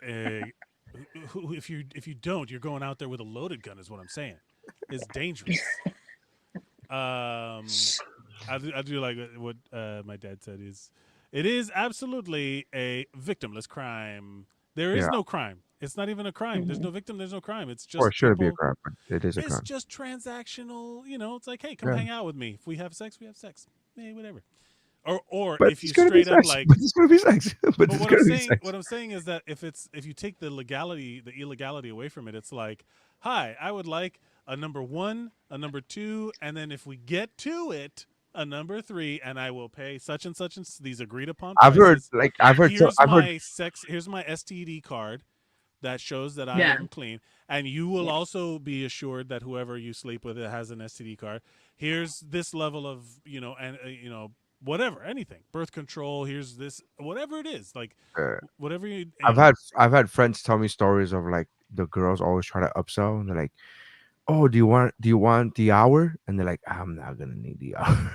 If you don't, you're going out there with a loaded gun is what I'm saying. It's dangerous. I do like what my dad said is, it is absolutely a victimless crime. There is no crime. It's not even a crime. There's no victim. There's no crime. It's just, Or should it be a crime? But it is a it's crime. just transactional. You know, it's like, hey, come hang out with me. If we have sex, we have sex. Hey, whatever. Or But if you it's gonna be straight up sex. like, But it's gonna be sex. But but it's what gonna I'm be saying, sex. what I'm saying is that if you take the illegality away from it, it's like, hi, I would like a number 1, a number 2, and then if we get to it, a number 3, and I will pay such and these agreed upon prices. I've heard Here's my STD card that shows that I am clean, and you will also be assured that whoever you sleep with has an STD card. Here's this level of whatever, anything, birth control. Here's this, whatever it is, like whatever you. I've had friends tell me stories of like the girls always try to upsell, and they're like, "Oh, do you want the hour?" And they're like, "I'm not gonna need the hour.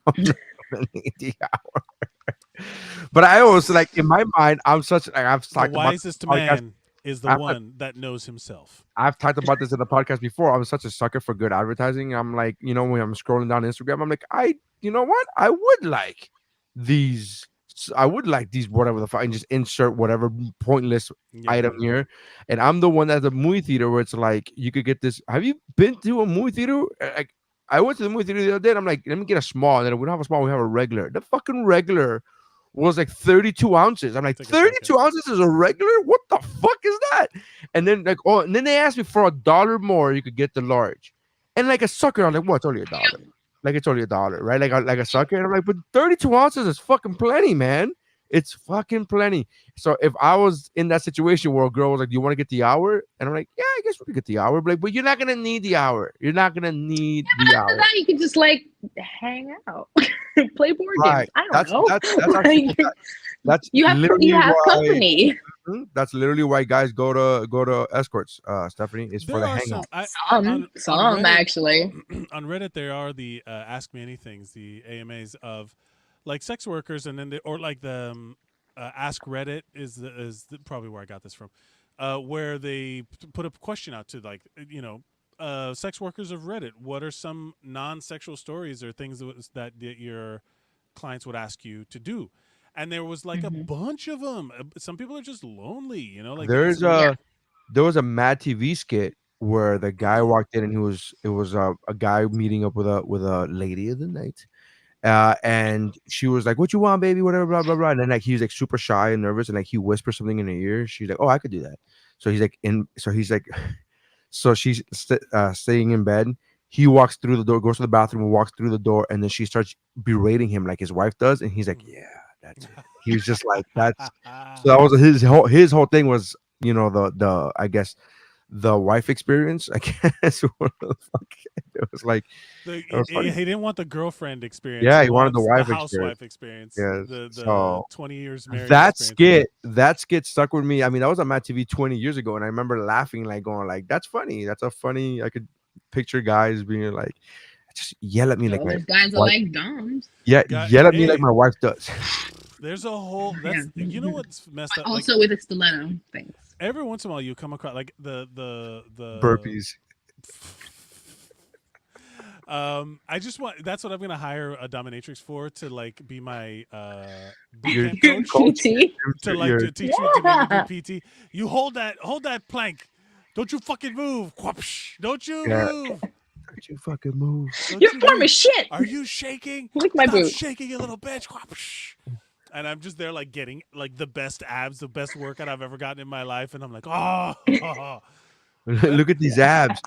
I'm not gonna need the hour." But I always like in my mind, I'm such like I've The talked about wisest man is the one that knows himself. I've talked about this in the podcast before. I'm such a sucker for good advertising. I'm like, when I'm scrolling down Instagram, I'm like, you know what? I would like these. I would like these, whatever the fuck, and just insert whatever pointless item here. And I'm the one at the movie theater where it's like, you could get this. Have you been to a movie theater? Like, I went to the movie theater the other day and I'm like, let me get a small. And then we don't have a small, we have a regular. The fucking regular was like 32 ounces. I'm like, 32 ounces is a regular? What the fuck is that? And then and then they asked me for $1 more, you could get the large. And like a sucker, I'm like, well, it's only $1. Like it's only $1, right? Like a sucker. And I'm like, but 32 ounces is fucking plenty, man. It's fucking plenty. So if I was in that situation where a girl was like, do you want to get the hour? And I'm like, yeah, I guess we could get the hour. But you're not gonna need the hour. You're not gonna need the hour. After that, you can just like hang out, play board games. I don't know. That's you have company. That's literally why guys go to escorts. Stephanie, is for the hangout. Some actually. On Reddit, there are the Ask Me Anythings, the AMAs of like sex workers, and then the Ask Reddit is probably where I got this from, where they put a question out to like sex workers of Reddit. What are some non-sexual stories or things that your clients would ask you to do? And there was like a bunch of them. Some people are just lonely, like there was a Mad TV skit where the guy walked in and it was a guy meeting up with a lady of the night. And she was like, what you want, baby? Whatever, blah, blah, blah. And then like he was like super shy and nervous, and like he whispers something in her ear. She's like, oh, I could do that. So she's staying in bed. He walks through the door, goes to the bathroom, and walks through the door, and then she starts berating him like his wife does, and he's like, yeah, that's it. He was just like, that's so that was his whole thing was, the I guess the wife experience, I guess. What the fuck? It was like he didn't want the girlfriend experience. Yeah, he wanted the wife housewife experience. Yeah, the 20 years married. That skit stuck with me. I mean, that was on Matt TV 20 years ago, and I remember laughing, like going, like, that's funny. That's a funny. I could picture guys being like, just yell at me like my guys are like doms. Yeah, yell at me like my wife does. There's a whole you know what's messed up. Also with a stiletto things. Every once in a while, you come across like the burpees. I just want. That's what I'm gonna hire a dominatrix for, to like be my boot camp coach. PT. To teach me to do PT. You hold that plank. Don't you fucking move. Don't you move. Don't you fucking move. Your form is shit. Are you shaking? Lick my boot. Shaking, you little bitch. And I'm just there like getting like the best abs, the best workout I've ever gotten in my life, and I'm like, look at these abs.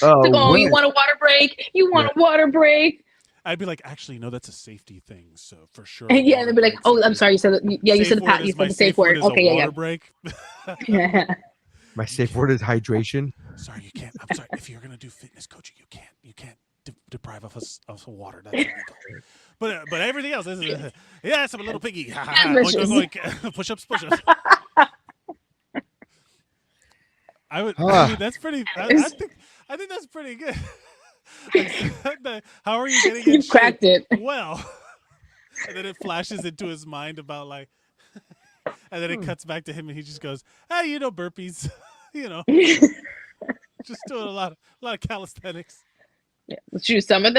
Oh, you want a water break? You want a water break? I'd be like, actually, no, that's a safety thing, so for sure. Yeah, they'd be like, oh, I'm sorry, you said you said the safe word. Okay, water break. Yeah. My safe word is hydration. Sorry, you can't. I'm sorry. If you're gonna do fitness coaching, you can't deprive us of water. That's illegal. But everything else is yes, I'm a little piggy. Push-ups. I mean, that's pretty. I think that's pretty good. How are you getting it? You cracked it. Well, and then it flashes into his mind about like, and then it cuts back to him, and he just goes, "Hey, burpees, just doing a lot of calisthenics." Yeah, it's true. Some of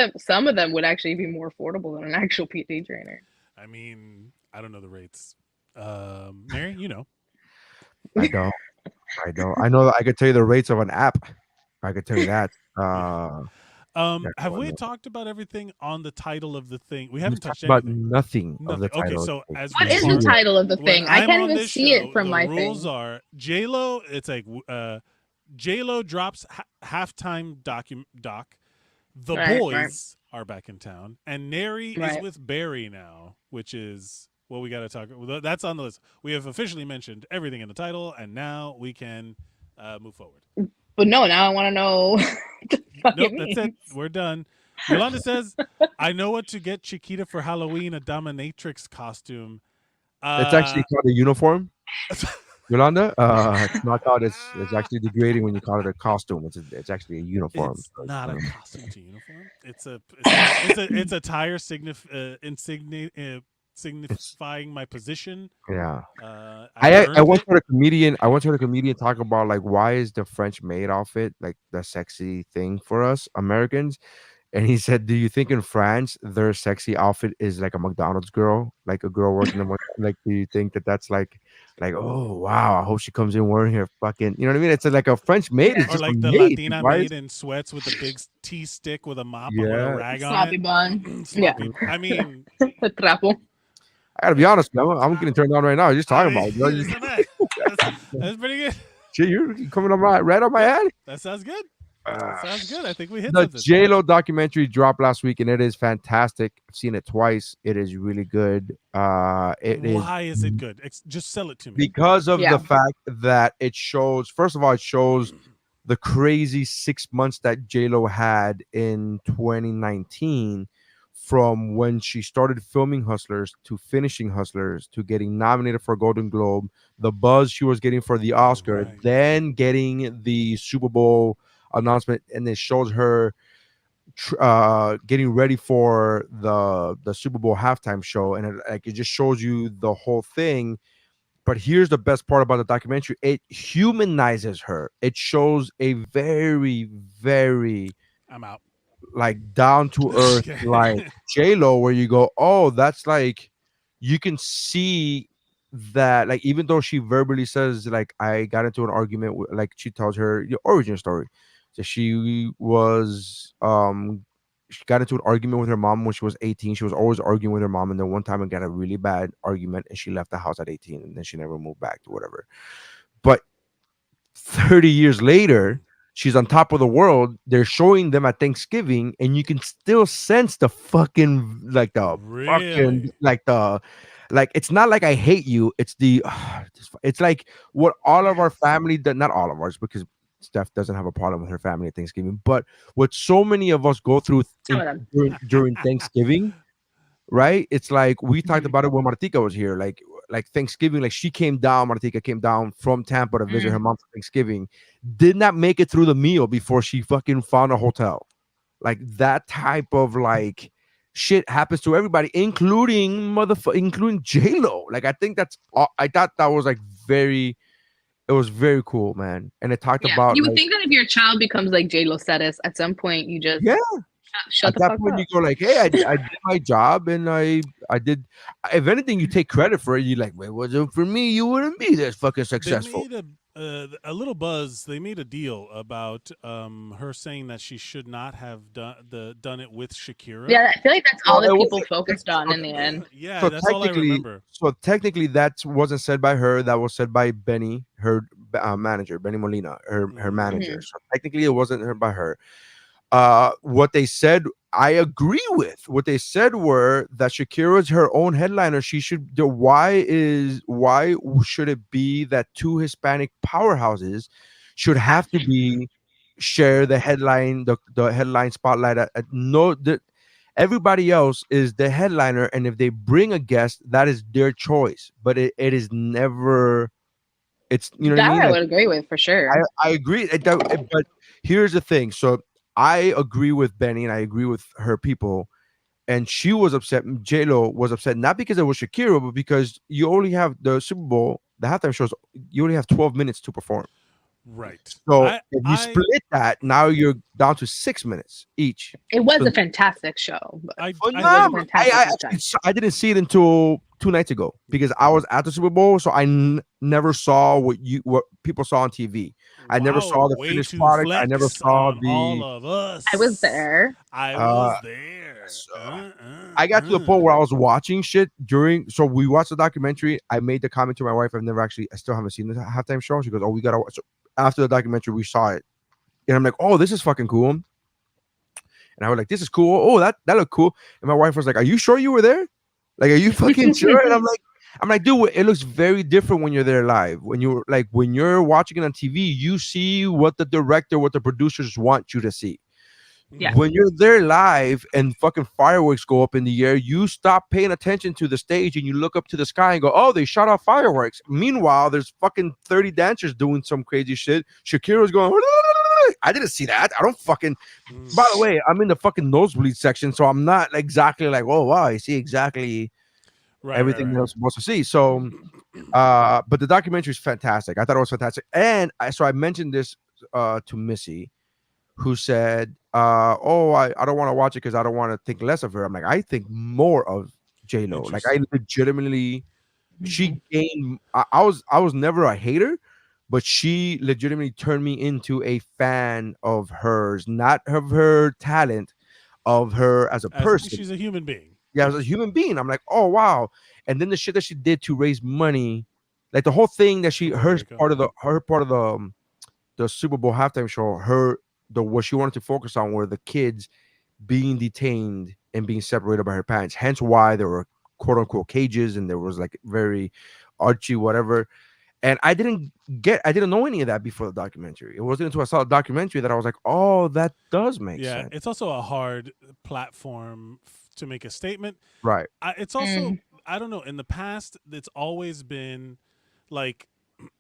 them would actually be more affordable than an actual PT trainer. I mean, I don't know the rates. Nery, I don't. I know that I could tell you the rates of an app. I could tell you that. Have we talked about everything on the title of the thing? We haven't touched about nothing of the title. Okay, so what is the title of the thing? I can't even see it from my thing. The rules are J.Lo. It's like J.Lo drops halftime doc. The boys are back in town, and Nery is with Barry now, which is what we got to talk about. That's on the list. We have officially mentioned everything in the title, and now we can move forward. But no, now I want to know. Nope, that's it. We're done. Yolanda says, I know what to get Chiquita for Halloween, a dominatrix costume. It's actually called a uniform. Yolanda, it's not called. It's actually degrading when you call it a costume. It's actually a uniform. It's not a costume. It's a uniform. It's a tire signifying my position. Yeah. I I earned once it. heard a comedian. I once heard a comedian talk about like why is the French maid outfit like the sexy thing for us Americans? And he said, "Do you think in France their sexy outfit is like a McDonald's girl, like a girl working in like? Do you think that that's like oh wow, I hope she comes in wearing her fucking, you know what I mean? It's like a French maid is Yeah. Or just a like the maid. Latina Why is maid in sweats with a big tea stick with a mop with a yeah? rag on Sloppy bun. it. Yeah. Sloppy. I mean, The trapo. I gotta be honest, I'm getting turned on right now. Just I talking mean, about it, bro. it's not bad. That's pretty good. Shit, you're coming on right on my Yeah, head. that sounds good. Uh, Sounds good. I think we hit the something. J.Lo documentary dropped last week, and it is fantastic. I've seen it twice. It is really good. It is Why is it good? Just sell it to me. because of Yeah. the fact that it shows. First of all, it shows the crazy 6 months that J.Lo had in 2019, from when she started filming Hustlers to finishing Hustlers to getting nominated for a Golden Globe, the buzz she was getting for the Oscar, Right. then getting the Super Bowl announcement, and it shows her getting ready for the Super Bowl halftime show, and it just shows you the whole thing. But here's the best part about the documentary: it humanizes her. It shows a very, very I'm out. like down to earth like J.Lo, where you go, oh, that's like you can see that, like, even though she verbally says like I got into an argument with, like, she tells her the origin story. So she got into an argument with her mom when she was 18. She was always arguing with her mom, and then one time it got a really bad argument and she left the house at 18, and then she never moved back to whatever. But 30 years later, she's on top of the world. They're showing them at Thanksgiving, and you can still sense the fucking like the fucking Really? like it's not like I hate you. It's the it's like what all of our family that not all of ours, because Steph doesn't have a problem with her family at Thanksgiving, but what so many of us go through Some of them. during Thanksgiving, right? It's like we talked Mhm. about it when Martika was here. Like Thanksgiving, like she came down, Martika came down from Tampa to visit her Mm. mom for Thanksgiving, did not make it through the meal before she fucking found a hotel. Like that type of like shit happens to everybody, including J-Lo. Like I think I thought that was like it was very cool, man. And it talked Yeah. about You would like think that if your child becomes like J-Lo status, at some point you just yeah, shut at the that fuck point up. you go like, hey, I did my job, and I did. If anything, you take credit for it. You like, wait, was it for me? You wouldn't be this fucking They successful. made a little buzz. They made a deal about her saying that she should not have done it with Shakira. Yeah, I feel like that's Well, all that it people wasn't focused on in the end. Yeah, so that's all I remember. technically that wasn't said by her. That was said by Benny, her manager, Benny Molina, her manager. Mhm. So technically, it wasn't her by her. What they said, I agree with. What they said were that Shakira is her own headliner. She should. Why should it be that two Hispanic powerhouses should have to be share the headline, the headline spotlight at no the, everybody else is the headliner, and if they bring a guest, that is their choice. But it is never. It's, you know what I That mean. I Like would agree with for sure. I agree. But here's the thing. So I agree with Benny, and I agree with her people. And she was upset. J-Lo was upset, not because it was Shakira, but because you only have the Super Bowl, the halftime shows. You only have 12 minutes to perform. Right. So if you split that, now you're down to 6 minutes each. It was So a fantastic show. But I it was a phenomenal. fantastic I halftime. I didn't see it until 2 nights ago because I was at the Super Bowl, so I never saw what people saw on TV. I never saw the way finished to product. I never flex saw on all of us. I was there. I was there. so I got to the point where I was watching shit during. So we watched the documentary. I made the comment to my wife. I still haven't seen the halftime show. She goes, "Oh, we gotta watch." So after the documentary, we saw it, and I'm like, "Oh, this is fucking cool." And I was like, "This is cool. Oh, that looked cool." And my wife was like, "Are you sure you were there? Like, are you fucking sure?" And I'm like, dude, it looks very different when you're there live. When you're watching it on TV, you see what the director, what the producers want you to see. Yeah. When you're there live and fucking fireworks go up in the air, you stop paying attention to the stage and you look up to the sky and go, "Oh, they shot off fireworks." Meanwhile, there's fucking 30 dancers doing some crazy shit. Shakira's going, I didn't see that. I don't fucking. By the way, I'm in the fucking nosebleed section, so I'm not exactly like, oh wow, I see exactly. everything that I was supposed to see. So, but the documentary is fantastic. I thought it was fantastic, and I mentioned this to Missy, who said, "Oh, I don't want to watch it because I don't want to think less of her." I'm like, I think more of J.Lo. Like, I Interesting. legitimately, Mhm. she gained. I was never a hater, but she legitimately turned me into a fan of hers, not of her talent, of her as a As person. she's a human being. Yeah, as a human being, I'm like, oh wow. And then the shit that she did to raise money, like the whole thing that For she, Puerto her Rico. part of the Super Bowl halftime show, what she wanted to focus on were the kids being detained and being separated by her parents. Hence why there were quote unquote cages and there was like very archy whatever. And I didn't know any of that before the documentary. It wasn't until I saw the documentary that I was like, oh, that does make Yeah, sense. it's also a hard platform to make a statement. Right. It's also, Mm. I don't know, in the past it's always been like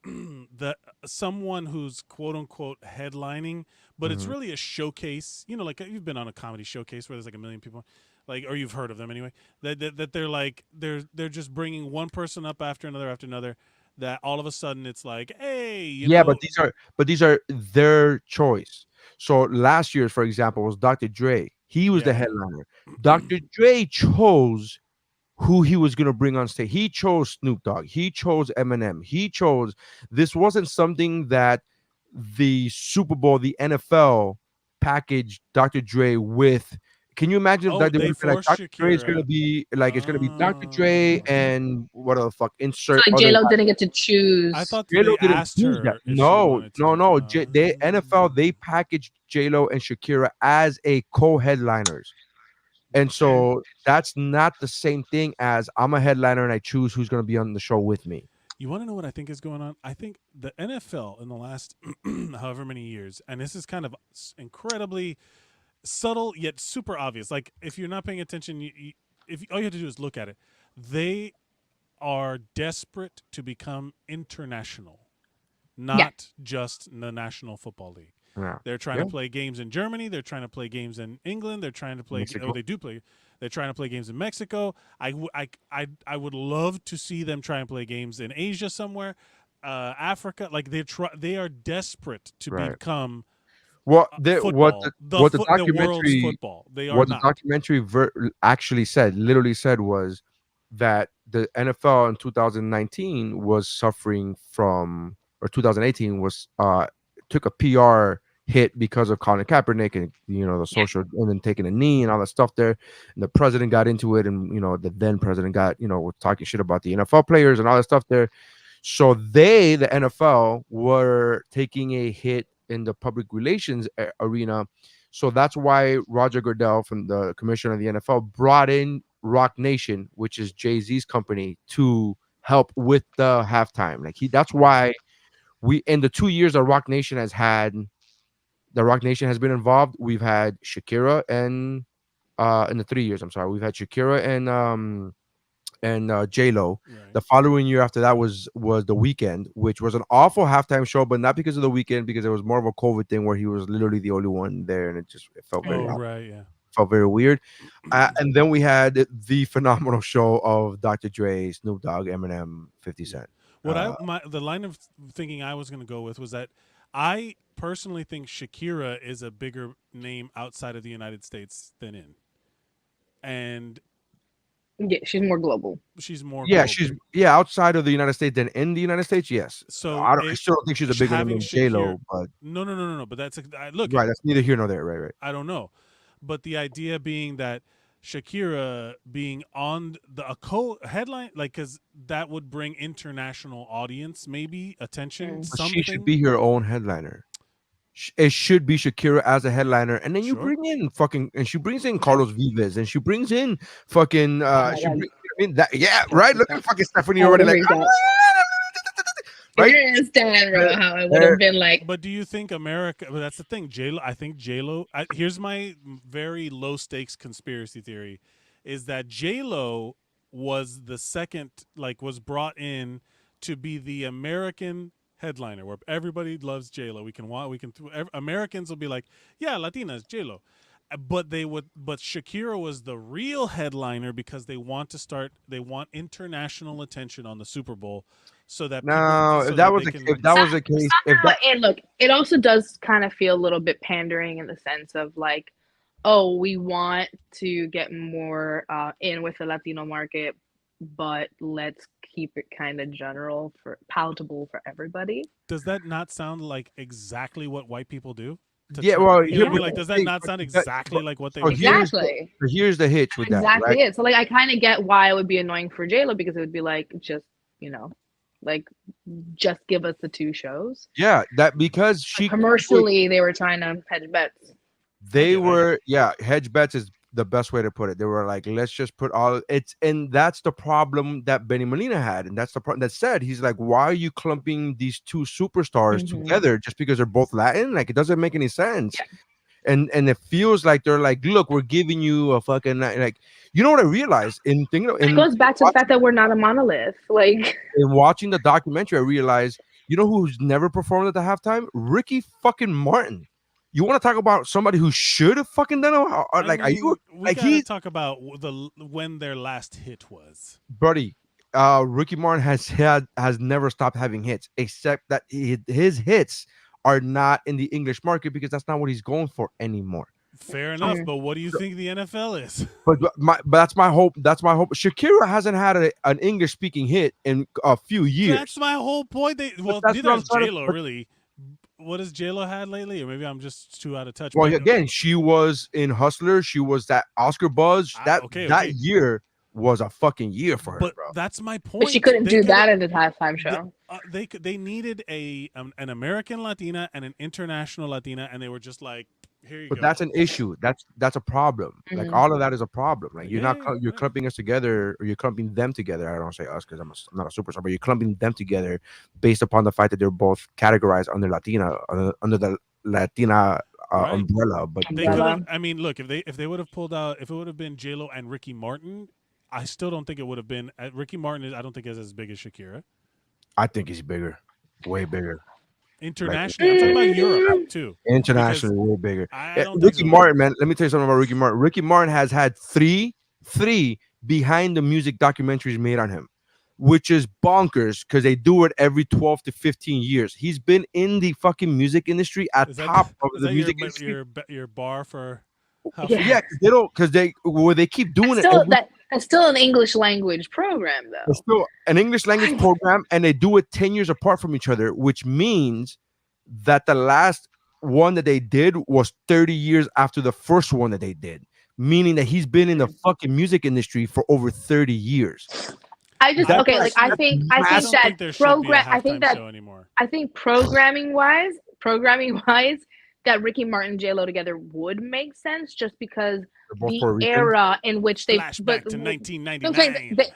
the someone who's quote unquote headlining, but it's Hmm. really a showcase. You know, like you've been on a comedy showcase where there's like a million people, like, or you've heard of them anyway. That they're like they're just bringing one person up after another. That all of a sudden it's like, hey, Yeah, but these are their choice. So last year, for example, was Dr. Dre. He was the yeah, headliner. Dr. Dre chose who he was gonna bring on stage. He chose Snoop Dogg. He chose Eminem. He chose. This wasn't something that the Super Bowl, the NFL packaged Dr. Dre with. Can you imagine if oh, that they would they have been like forced Dr. Dre is gonna Shakira. be like it's gonna be Dr. Dre Oh, and what the fuck So insert like other. J Lo didn't get to I choose. thought J-Lo they didn't asked choose that. her if she No, wanted to no, do. no. The NFL they packaged J-Lo and Shakira as a co-headliners. And Mm. so that's not the same thing as I'm a headliner and I choose who's going to be on the show with me. You want to know what I think is going on? I think the NFL in the last however many years, and this is kind of incredibly subtle yet super obvious. Like if you're not paying attention, if all you have to do is look at it, they are desperate to become international, Yeah. not just the National Football League. Yeah. They're trying Yeah. to play games in Germany. They're trying to play games in England. They're trying to play. Oh, Mexico. they do play. They're trying to play games in Mexico. I would love to see them try and play games in Asia somewhere, Africa. Like they are desperate to Right. become What football. The world's documentary football. They are what the not. documentary actually said, literally said, was that the NFL in 2019 was suffering from, or 2018 was took a PR hit because of Colin Kaepernick and the Yeah. social and then taking a knee and all that stuff there. And the president got into it, and the then president got was talking shit about the NFL players and all that stuff there. So the NFL, were taking a hit in the public relations arena. So that's why Roger Goodell, from the commissioner of the NFL, brought in Rock Nation, which is Jay-Z's company, to help with the halftime. That's why we, in the 2 years that Rock Nation has been involved, we've had Shakira and in the 3 years, I'm sorry, we've had Shakira and J.Lo. Right. The following year after that was The Weekend, which was an awful halftime show, but not because of The Weekend, because it was more of a COVID thing where he was literally the only one there, and it felt very Oh Mm. odd, right, yeah. felt very weird. And then we had the phenomenal show of Dr. Dre, Snoop Dogg, Eminem, 50 Yeah. Cent. The line of thinking I was going to go with was that I personally think Shakira is a bigger name outside of the United States than in, and Yeah, she's more global. she's more Yeah, global. she's outside of the United States than in the United States. Yes, So I still don't think she's a bigger name having than J Shakira, Lo, but no. But that's look. right, that's neither here nor there. Right. I don't know, but the idea being that Shakira being on a co-headline, like, because that would bring international audience, maybe attention, Mm. But she should something. be her own headliner. It should be Shakira as a headliner, and then you Sure. bring in and she brings in Carlos Vives, and she brings in fucking Oh my she God. brings in that, yeah, right. Look at fucking Stephanie already, like, Freaked out. right? You didn't understand, bro, how it would have been like. But do you think America? But that's the thing, J-Lo. I think J-Lo. Here's my very low stakes conspiracy theory: is that J-Lo was the second, like, was brought in to be the American headliner, where everybody loves J-Lo. Americans will be like, yeah, Latinas, J-Lo, but Shakira was the real headliner because they want international attention on the Super Bowl, so that No, so if that that was they the, can. if that was the case, if Somehow, that and look, it also does kind of feel a little bit pandering in the sense of like, oh, we want to get more in with the Latino market, but let's keep it kind of general for palatable for everybody. Does that not sound like exactly what white people do? yeah, well, You know what I here, mean? but Like, does that hey, not sound exactly like what they so would do? Exactly. here's the hitch with that, right? Exactly it. So like I kind of get why it would be annoying for J.Lo because it would be like just, you know, like just give us the two shows. Yeah, that because But commercially they were trying to hedge bets. they I get it. were hedge bets is the best way to put it. They were like, let's just put all it's and that's the problem that Benny Molina had, and that's the problem that said he's like, why are you clumping these two superstars together just because they're both Latin? Like it doesn't make any sense. Yeah. And it feels like they're like, look, we're giving you a fucking like, you know what I realized in thinking It goes back to the fact that we're not a monolith. Like in watching the documentary, I realized, you know who's never performed at the halftime? Ricky fucking Martin. You want to talk about somebody who should have fucking done it? Like, are you We like gotta he, talk about when their last hit was. buddy? Ricky Martin has never stopped having hits, except that his hits are not in the English market because that's not what he's going for anymore. Fair enough, but what do you think the NFL is? But that's my hope. That's my hope. Shakira hasn't had an English speaking hit in a few years. That's my whole point. Neither has J.Lo really. What has J.Lo had lately? Or maybe I'm just too out of touch. Well, again, she was in Hustler. She was that Oscar buzz. That year was a fucking year for her, but bro. that's my point. but she couldn't do that in the halftime show. They needed an American Latina and an international Latina, and they were just like, here you But go. that's an issue. That's a problem. Like all of that is a problem. Like you're clumping us together, or you're clumping them together. I don't say us because I'm not a superstar, but you're clumping them together based upon the fact that they're both categorized under Latina, under the Latina umbrella. But they could have. I mean, look, if they would have pulled out, if it would have been J.Lo and Ricky Martin, I still don't think it would have been. Ricky Martin I don't think is as big as Shakira. I think he's bigger, way bigger. Internationally, I'm talking about Europe too. Internationally, way bigger. I don't Ricky think so. Martin, man. Let me tell you something about Ricky Martin. Ricky Martin has had three behind the music documentaries made on him, which is bonkers because they do it every 12 to 15 years. He's been in the fucking music industry at top of the music industry. Your bar for yeah, they don't because they keep doing That's still an English language program, though. It's still an English language program, and they do it 10 years apart from each other, which means that the last one that they did was 30 years after the first one that they did, meaning that he's been in the fucking music industry for over 30 years. I think programming wise, that Ricky Martin and J.Lo together would make sense just because the era in which they flashback to 1999. The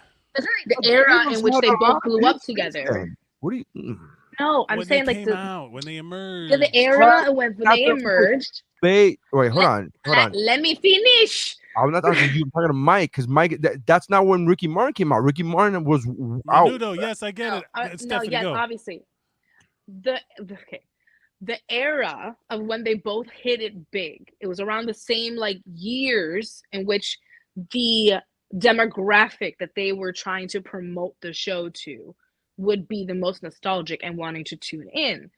era in which they both blew up together. What do you? No, I'm saying like when they emerged. The era when they emerged. Wait, hold on. Let me finish. I'm not talking to you. I'm talking to Mike because Mike. That's not when Ricky Martin came out. Ricky Martin was out. Menudo, yes, I get it. Obviously. The era of when they both hit it big. It was around the same like years in which the demographic that they were trying to promote the show to would be the most nostalgic and wanting to tune in.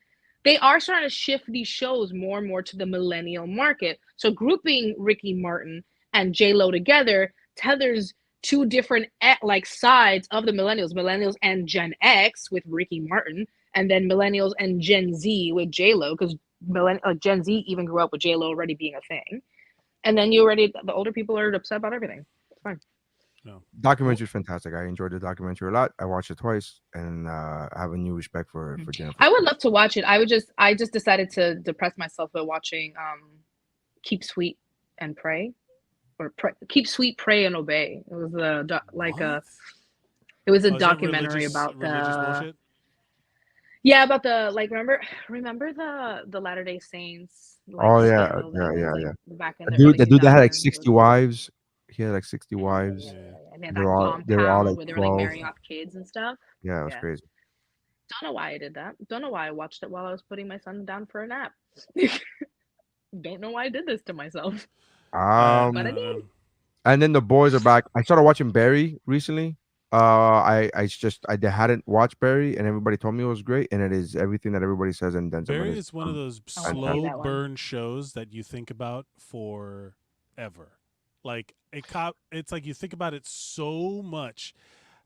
They are starting to shift these shows more and more to the millennial market. So grouping Ricky Martin and J.Lo together tethers two different like sides of the millennials and Gen X with Ricky Martin, and then millennials and Gen Z with J.Lo, because Gen Z even grew up with J.Lo already being a thing. And then the older people are upset about everything. It's fine. No. Documentary is fantastic. I enjoyed the documentary a lot. I watched it twice, and I have a new respect for Jennifer. I would love to watch it. I just decided to depress myself by watching Keep Sweet and Pray, or Keep Sweet, Pray and Obey. It was a documentary about the. Yeah, about the remember the Latter-day Saints. Yeah. Back in the dude that had like 60 wives. He had like 60 wives. Yeah. They were all like where they were like marrying off kids and stuff. Yeah, it was crazy. Don't know why I did that. Don't know why I watched it while I was putting my son down for a nap. Don't know why I did this to myself. I But I don't did. know. And then the boys are back. I started watching Barry recently. I hadn't watched Barry, and everybody told me it was great, and it is everything that everybody says. And then some. Barry is one of those I want to see slow that one. burn shows that you think about forever. Like it's like you think about it so much.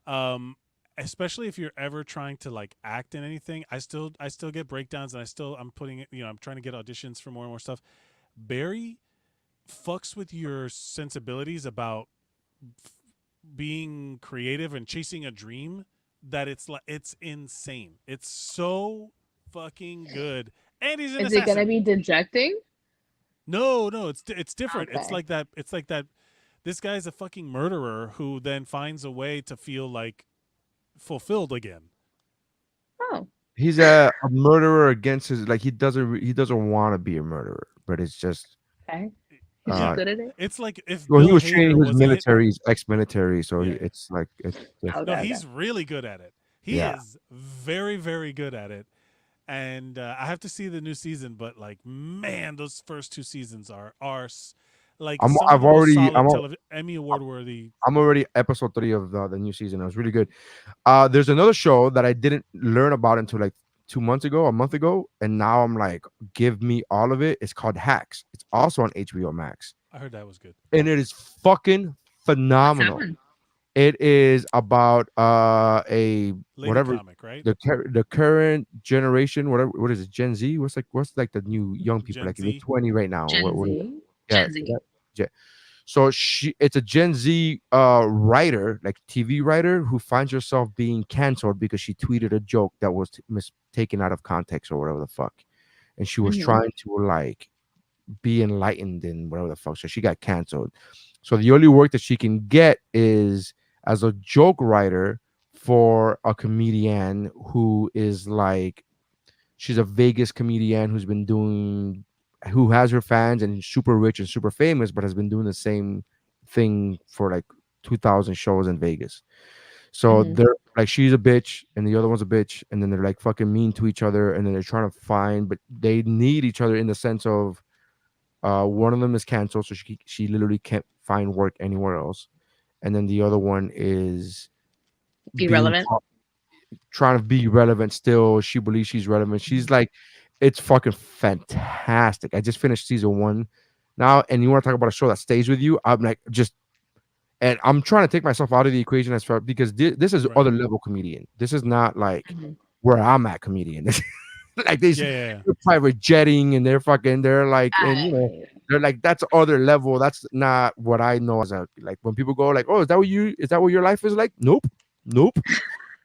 Um, especially if you're ever trying to like act in anything. I still get breakdowns, and I'm putting it, I'm trying to get auditions for more and more stuff. Barry fucks with your sensibilities about f- being creative and chasing a dream, that it's insane. It's so fucking good. And he's an Is it gonna assassin. be dejecting? No, it's different. It's Okay. like that. It's like that. This guy's a fucking murderer who then finds a way to feel like fulfilled again. Oh, He's a murderer against his he doesn't want to be a murderer, but it's just okay. He's just uh good at it. It's like if well, he Bill was training Hader his was a military, hitman. he's ex-military, so Yeah, it's like it's just no, Okay, okay. he's really good at it. He yeah. is very, very good at it. And I have to see the new season, but like, man, those first two seasons like I'm some of I've the most already solid Emmy award worthy. I'm already episode 3 of the new season. It was really good. There's another show that I didn't learn about until like 2 months ago, a month ago, and now I'm like, give me all of it. It's called Hacks. It's also on HBO Max, I heard that was good. and it is fucking What's that phenomenal. one? It is about a Lady whatever comic, right? the current generation, whatever, what is it, Gen Z? What's like the new young people, Gen like they're Z. 20 right now? Gen What is Z. yeah, Gen Z. that, so it's a Gen Z writer, like TV writer, who finds herself being canceled because she tweeted a joke that was taken out of context or whatever the fuck, and she was Mhm. trying to like be enlightened and whatever the fuck. So she got canceled. So the only work that she can get is as a joke writer for a comedian who is like, she's a Vegas comedian who has her fans and is super rich and super famous, but has been doing the same thing for like 2,000 shows in Vegas. So Mhm. they're like, she's a bitch and the other one's a bitch, and then they're like fucking mean to each other, and then they're trying to find, but they need each other in the sense of one of them is canceled, so she literally can't find work anywhere else, and then the other one is being Irrelevant. trying to be relevant still. She believes she's relevant. She's like, it's fucking fantastic. I just finished season 1 now, and you want to talk about a show that stays with you? I'm like, just, and I'm trying to take myself out of the equation as far, because this is Right. other level comedian. This is not like Mhm. where I'm at comedian. Like Yeah, yeah, yeah. they're private jetting, and they're like, and I, they're like, that's other level. That's not what I know as a, like, when people go like, oh, is that what your life is like? Nope.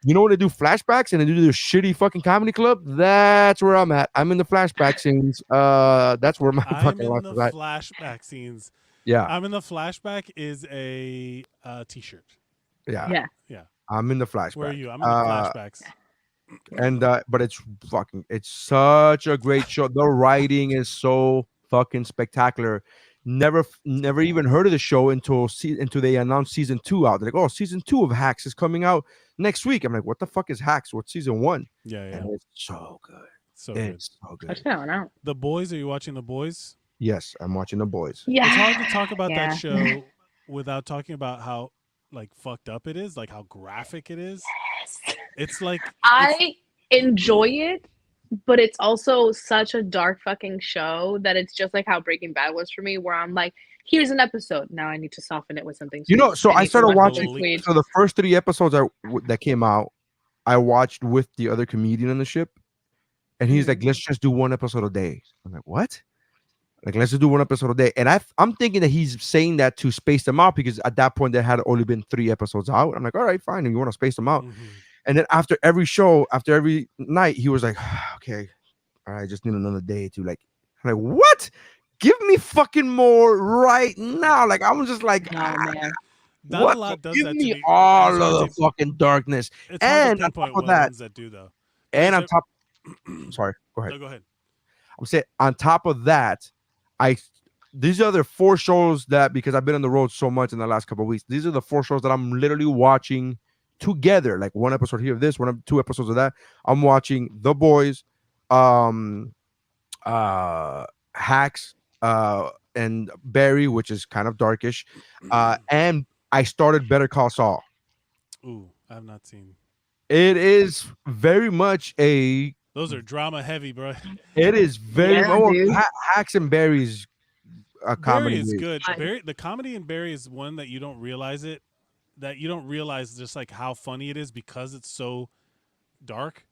You know when they do flashbacks and they do their shitty fucking comedy club? That's where I'm at. I'm in the flashback scenes. That's where my I'm fucking in life the is at. flashback scenes. Yeah, I'm in the flashback is a t-shirt. yeah. yeah. Yeah. I'm in the Where are flashback. you? I'm in the flashbacks. And but it's such a great show. The writing is so fucking spectacular. Never even heard of the show until they announced season 2 out. They're like, oh, season 2 of Hacks is coming out next week. I'm like, what the fuck is Hacks? What's season 1? Yeah, yeah. And it's so good. So good. It's so What's good. that one out? The Boys, are you watching The Boys? Yes, I'm watching The Boys. Yeah. It's hard to talk about that Yeah. show without talking about how like fucked up it is, like how graphic it is. It's like I enjoy it, but it's also such a dark fucking show that it's just like how Breaking Bad was for me, where I'm like, here's an episode. Now I need to soften it with something You sweet. know, so I need to started watch something watching. sweet. So the first 3 episodes that came out, I watched with the other comedian on the ship, and he's like, "Let's just do 1 episode a day." I'm like, "What?" Like, let's just do 1 episode a day. And I'm thinking that he's saying that to space them out, because at that point there had only been 3 episods out. I'm like, all right, fine. If you want to space them out. And then after every show, after every night, he was like, okay, all right, I just need another day to like, I'm like, what? Give me fucking more right now. Like, I'm just like, No, man. not a what? lot does Give that to me me. all It's of hard the fucking darkness. It's hard And to on pinpoint top of what that, ones that do though. and on there- top, sorry, go ahead. No, go ahead. I'm saying on top of that, these are the 4 shows that, because I've been on the road so much in the last couple of weeks, these are the 4 shows that I'm literally watching together, like 1 episode here of this, 2 episodes of that. I'm watching The Boys, Hacks, and Barry, which is kind of darkish, and I started Better Call Saul. Ooh, I have not seen. It is very much Those are drama heavy, bro. It is very Yeah, dude. Hacks and Barry's a Barry comedy. is movie. good. The comedy in Barry is one that you don't realize it. That you don't realize just like how funny it is because it's so dark,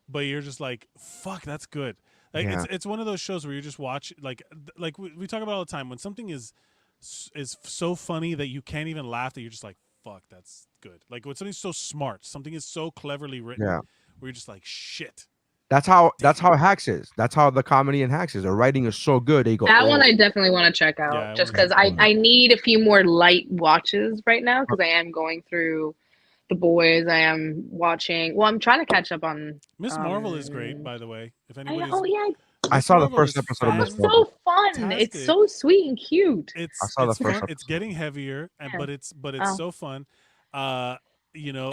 but you're just like, fuck, that's good. Like Yeah. it's one of those shows where you just watch like we talk about all the time when something is so funny that you can't even laugh, that you're just like, fuck, that's good. Like when something's so smart, something is so cleverly written, Yeah. where you're just like, shit. That's how Hacks is. That's how the comedy in Hacks is. The writing is so good. They go, That oh, one I definitely want to check out, Yeah, I just wanna because check that I need a few more light watches right now, because I am going through The Boys. I am watching. Well, I'm trying to catch up on. Miss Marvel is great, by the way. If I anybody's, know, yeah, I Miss saw the Marvel first is episode of Miss it's Marvel. so fun. It's fantastic. so sweet and cute. I It's saw the it's first fun. It's episode. getting heavier, and Yeah. but it's Oh. so fun. You know,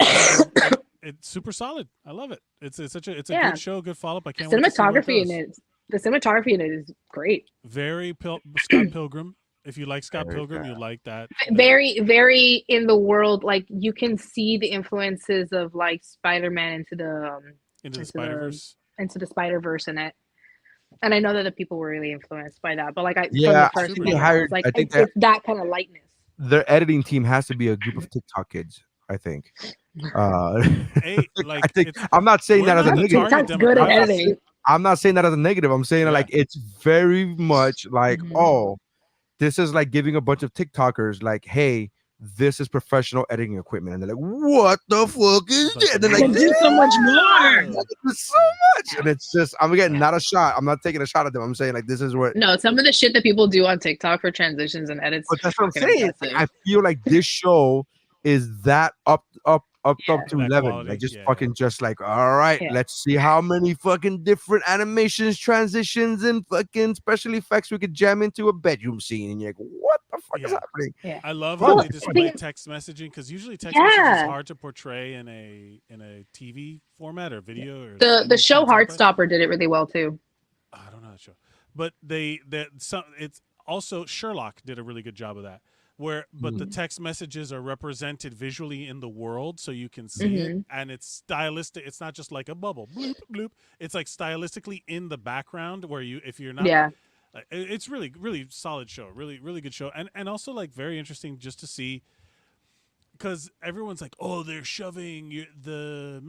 it's super solid. I love it. It's a Yeah. good show, good follow up. I can't wait to see where it Cinematography in goes. it. The cinematography in it is great. Very Scott Pilgrim. If you like Scott Very Pilgrim, good. you'll like that. Very, very in the world. Like you can see the influences of like Spider-Man into the Spider-Verse. into the Spider-Verse in it. And I know that the people were really influenced by that, but like from Yeah, the I first think one, they I hired. was like, I think it's that kind of lightness. their editing team has to be a group of TikTok kids. I think. Hey, like I think it's, I'm not saying we're that as a not the negative. target TikTok's good at demographic. editing. I'm not saying that as a negative. I'm saying Yeah. like it's very much like, Mhm. oh, this is like giving a bunch of TikTokers like, hey, this is professional editing equipment, and they're like, what the fuck is But this? the And they're I like, can do so much more. there's so much, and it's just I'm getting not a shot. I'm not taking a shot at them. I'm saying like this is what. No, some of the shit that people do on TikTok for transitions and edits. But that's what I'm fucking saying. impressive. I feel like this show is that up to That 11. quality, Like just yeah, fucking just like, all right, Yeah. let's see how many fucking different animations, transitions, and fucking special effects we could jam into a bedroom scene. And you're like, what the fuck is Yeah. happening? Yeah. I love Well, how they display the- text messaging, because usually text message is Yeah. hard to portray in a TV format or video. Or The animation show template. Heartstopper did it really well too. I don't know that show, but it's also Sherlock did a really good job of that. But the text messages are represented visually in the world, so you can see it, and it's stylistic. It's not just like a bubble, bloop bloop. It's like stylistically in the background, where if you're not, Yeah. it's really really solid show, really really good show, and also like very interesting just to see. Because everyone's like, oh, they're shoving the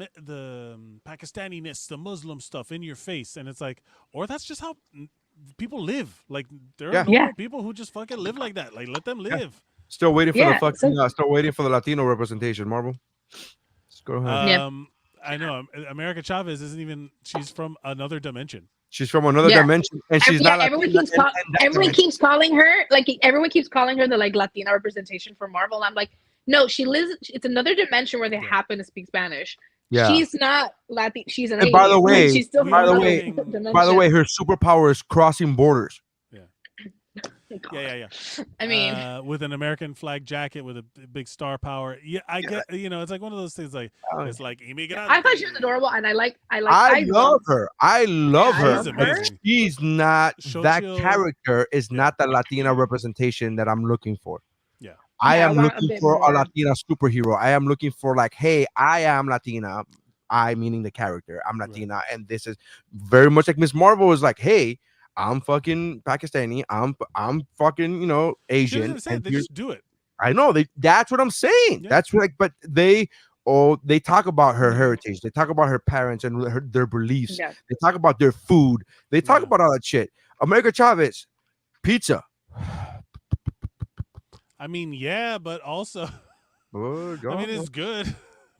Pakistani-ness, the Muslim stuff in your face. And it's like, or that's just how people live. Like, there are Yeah. normal Yeah. people who just fucking live like that. Like, let them live. Still waiting for Yeah, the fucking. so- Still waiting for the Latino representation. Marvel. Let's go ahead. Yeah. I know. America Chavez isn't even, she's from another dimension. She's from another Yeah. dimension, and she's Yeah, not. everyone Latina keeps in that everyone dimension. keeps calling her the like Latina representation for Marvel. And I'm like, no, she lives. It's another dimension where they Yeah. happen to speak Spanish. Yeah. She's not Latin. She's an And by the alien. way- she's still by from the another way- dimension. By the way, her superpower is crossing borders. Yeah. I mean, with an American flag jacket with a big star power. Yeah, I get, it's like one of those things like, it's like, immigrante. I thought she was adorable, and I I love her. I love Yeah, I her. love She's but amazing. she's not that Xochitl- character is not the Latina representation that I'm looking for. Yeah. I Yeah, I am want a looking bit for a more. Latina superhero. I am looking for like, hey, I am Latina. I meaning the character. I'm Right. Latina, and this is very much like Miss Marvel is like, hey, I'm fucking Pakistani. I'm fucking She doesn't Asian. even say it, and they you're- just do it. I know that's what I'm saying. Yeah. That's like, but they talk about her heritage. They talk about her parents and their beliefs. Yeah. They talk about their food. They talk Yeah. about all that shit. America Chavez, pizza. I mean, yeah, but also, Oh, I mean, it's good.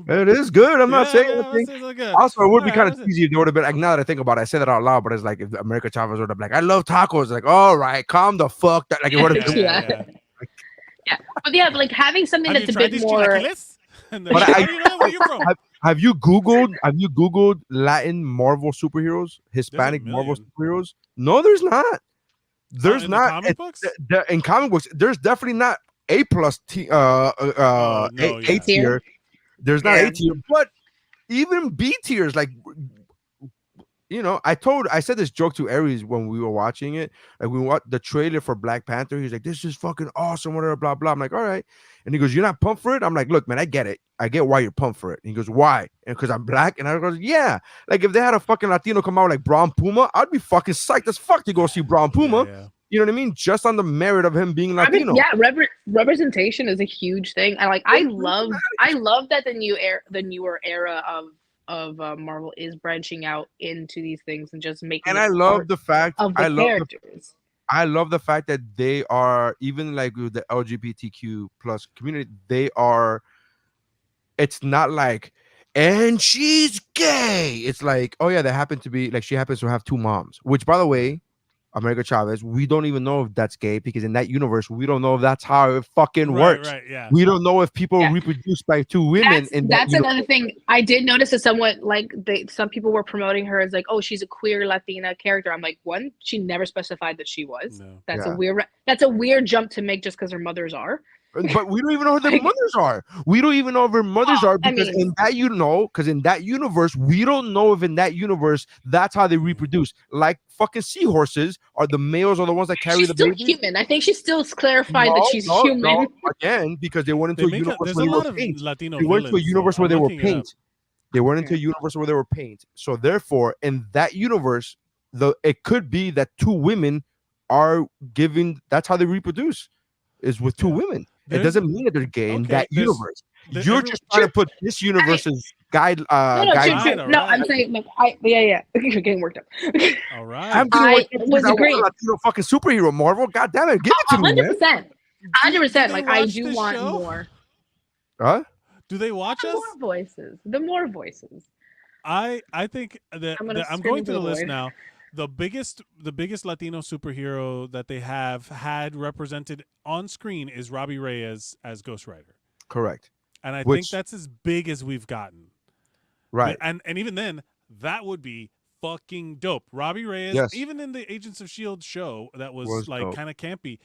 it is good. I'm not saying yeah, anything. it's like a- Also, it would be Alright, kind of that's it. easy if they would have been like, now that I think about it, I say that out loud, but it's like if America Chavez would have been like, I love tacos. Like, all right, calm the fuck down. Like it would have been. Yeah. But like having something Have you that's a tried bit these more. chilaquiles? And they're But like, I- how do you know where you're from? Have you Googled Latin Marvel superheroes, Hispanic Marvel million. superheroes? No, there's not. There's in the not. comic books? In comic books, there's definitely not A plus no, A yeah. tier. There's not Yeah. A tier, but even B tiers like I said this joke to Aries when we were watching it. Like we watched the trailer for Black Panther. He's like, "This is fucking awesome," whatever, blah blah. I'm like, "All right," and he goes, "You're not pumped for it?" I'm like, "Look, man, I get it. I get why you're pumped for it." And he goes, "Why?" And because I'm black. And I go, "Yeah." Like if they had a fucking Latino come out like Braun Puma, I'd be fucking psyched as fuck to go see Braun Puma. Yeah. You know what I mean? Just on the merit of him being Latino. Representation is a huge thing. I love that the newer era of Marvel is branching out into these things and just making. And I love the fact of the characters. I love the fact that they are, even like with the LGBTQ plus community, they are. It's not like, and she's gay. It's like, oh yeah, they happen to be like, she happens to have two moms. Which, by the way, America Chavez, we don't even know if that's gay, because in that universe, we don't know if that's how it fucking works. Right, yeah. We don't know if people reproduce by two women. That's another thing. I did notice that somewhat like some people were promoting her as like, oh, she's a queer Latina character. I'm like, one, she never specified that she was. No. That's a weird jump to make just because her mothers are. But we don't even know who their mothers are. We don't even know if their mothers are, because in that in that universe, we don't know if in that universe that's how they reproduce. Like fucking seahorses are the males are the ones that carry the baby. She's still human. I think she's still clarified that she's human. No, again, because they went into a universe where they were paint. Latino they went into a universe where they were paint. They went into a Yeah. universe where they were paint. So therefore, in that universe, it could be that two women are giving. That's how they reproduce, is with two women. It doesn't mean that they're gay in that universe. You're just trying to put this universe's guide. No, I'm saying like you're getting worked up. All right. I'm I was agreeing. Latino fucking superhero Marvel. God damn it, give it to me, man. 100%. Like I watch do this want show? more. Huh? Do they watch us? The more voices. I think that I'm going through the list now. The biggest Latino superhero that they have had represented on screen is Robbie Reyes as Ghost Rider. Correct. And I think that's as big as we've gotten. Right. And even then, that would be fucking dope. Robbie Reyes, even in the Agents of S.H.I.E.L.D. show that was like kind of campy,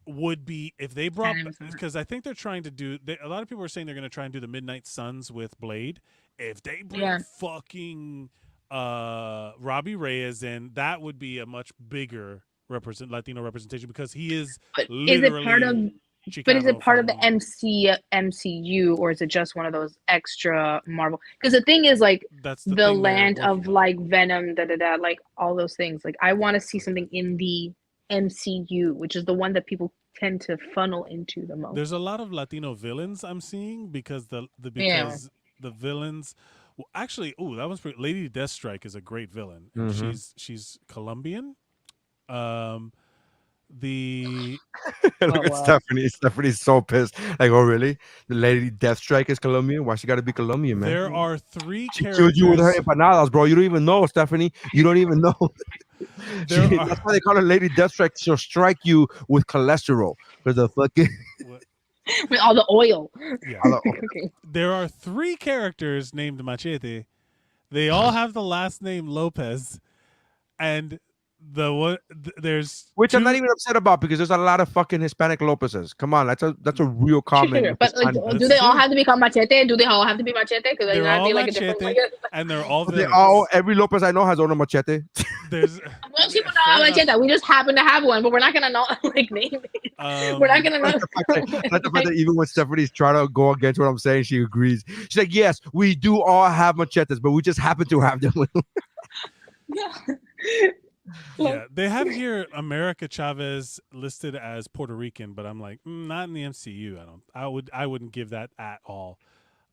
would be, if they brought, because I think they're trying to do, a lot of people are saying they're going to try and do the Midnight Suns with Blade. If they bring fucking Robbie Reyes in, that would be a much bigger Latino representation, because he is literally But is it part of the MCU, or is it just one of those extra Marvel? Because the thing is, like, the land of like Venom, like all those things. Like, I want to see something in the MCU, which is the one that people tend to funnel into the most. There's a lot of Latino villains I'm seeing, because the villains. Well, actually, that was pretty. Lady Deathstrike is a great villain. Mm-hmm. She's Colombian. Look at Stephanie. Stephanie's so pissed. Like, oh really? The Lady Deathstrike is Colombian? Why she got to be Colombian, man? There are three characters. Killed you with her empanadas, bro. You don't even know, Stephanie. You don't even know. That's why they call her Lady Deathstrike. She'll strike you with cholesterol for the fucking. With all the oil. Yeah. Okay. There are three characters named Machete. They all have the last name Lopez, and which I'm not even upset about, because there's a lot of fucking Hispanic Lopezes. Come on, that's a real common. Sure. But like, do they all have to become Machete? Do they all have to be Machete? Because they're all be like Machete, a different. and they're all. Every Lopez I know has own a machete. There's most people know Machete. We just happen to have one, but we're not gonna know like name it. We're not gonna know. Not the fact that even when Stephanie's trying to go against what I'm saying, she agrees. She's like, yes, we do all have machetes, but we just happen to have them. Yeah, they have here America Chavez listed as Puerto Rican, but I'm like, not in the MCU. I wouldn't give that at all.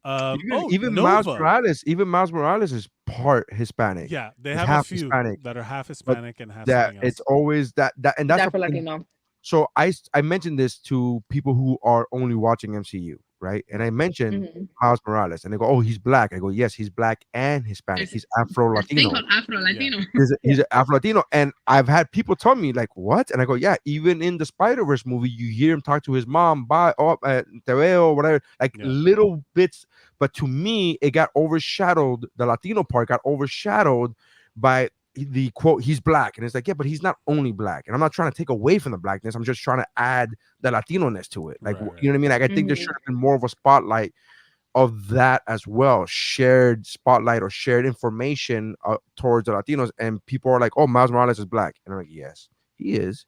Even Miles Morales, is part Hispanic. Yeah, they have a few Hispanic, that are half Hispanic and half that. Else. It's always that, and that's Latino. So I mentioned this to people who are only watching MCU, right? And I mentioned Miles Morales, and they go, "Oh, he's black." I go, "Yes, he's black and Hispanic. He's Afro-Latino. He's Afro-Latino." And I've had people tell me, like, "What?" And I go, "Yeah, even in the Spider-Verse movie, you hear him talk to his mom, te veo, whatever, like little bits." But to me, it got overshadowed. The Latino part got overshadowed by the quote, "He's black," and it's like, yeah, but he's not only black. And I'm not trying to take away from the blackness. I'm just trying to add the Latino-ness to it. Like, you know what I mean? Like, I think there should have been more of a spotlight of that as well, shared spotlight or shared information towards the Latinos, and people are like, "Oh, Miles Morales is black," and I'm like, "Yes, he is,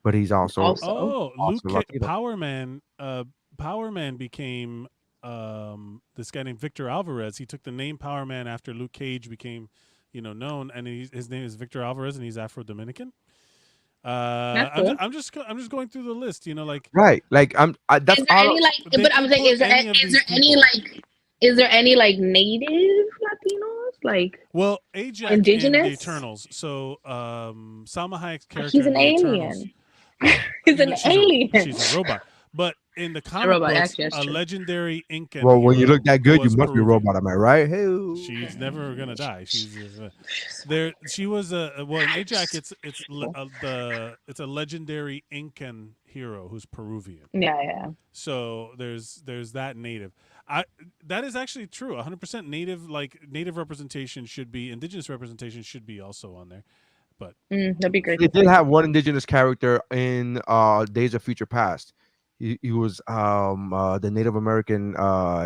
but he's also Oh, also Latino." Power Man. Power Man became this guy named Victor Alvarez. He took the name Power Man after Luke Cage became, known, and his name is Victor Alvarez, and he's Afro Dominican. Cool. I'm just going through the list. Right, like that's Is there all. any but I'm saying, is there any like native Latinos like Well, Ajax in indigenous? the Eternals. So Salma Hayek's character He's in an the alien. Eternals. He's an alien. She's a robot. But in the comic robot, books, actually, that's a true. legendary Incan Well, when you hero look that who good, you was must be a Peruvian. robot. Am I right? Hey, She's never gonna die. She's there. She was in Ajax. It's a legendary Incan hero who's Peruvian. Yeah. So there's that native. That is actually true. 100% native. Like native representation should be, indigenous representation should be also on there. But that'd be great. they did have one indigenous character in Days of Future Past. He was the Native American.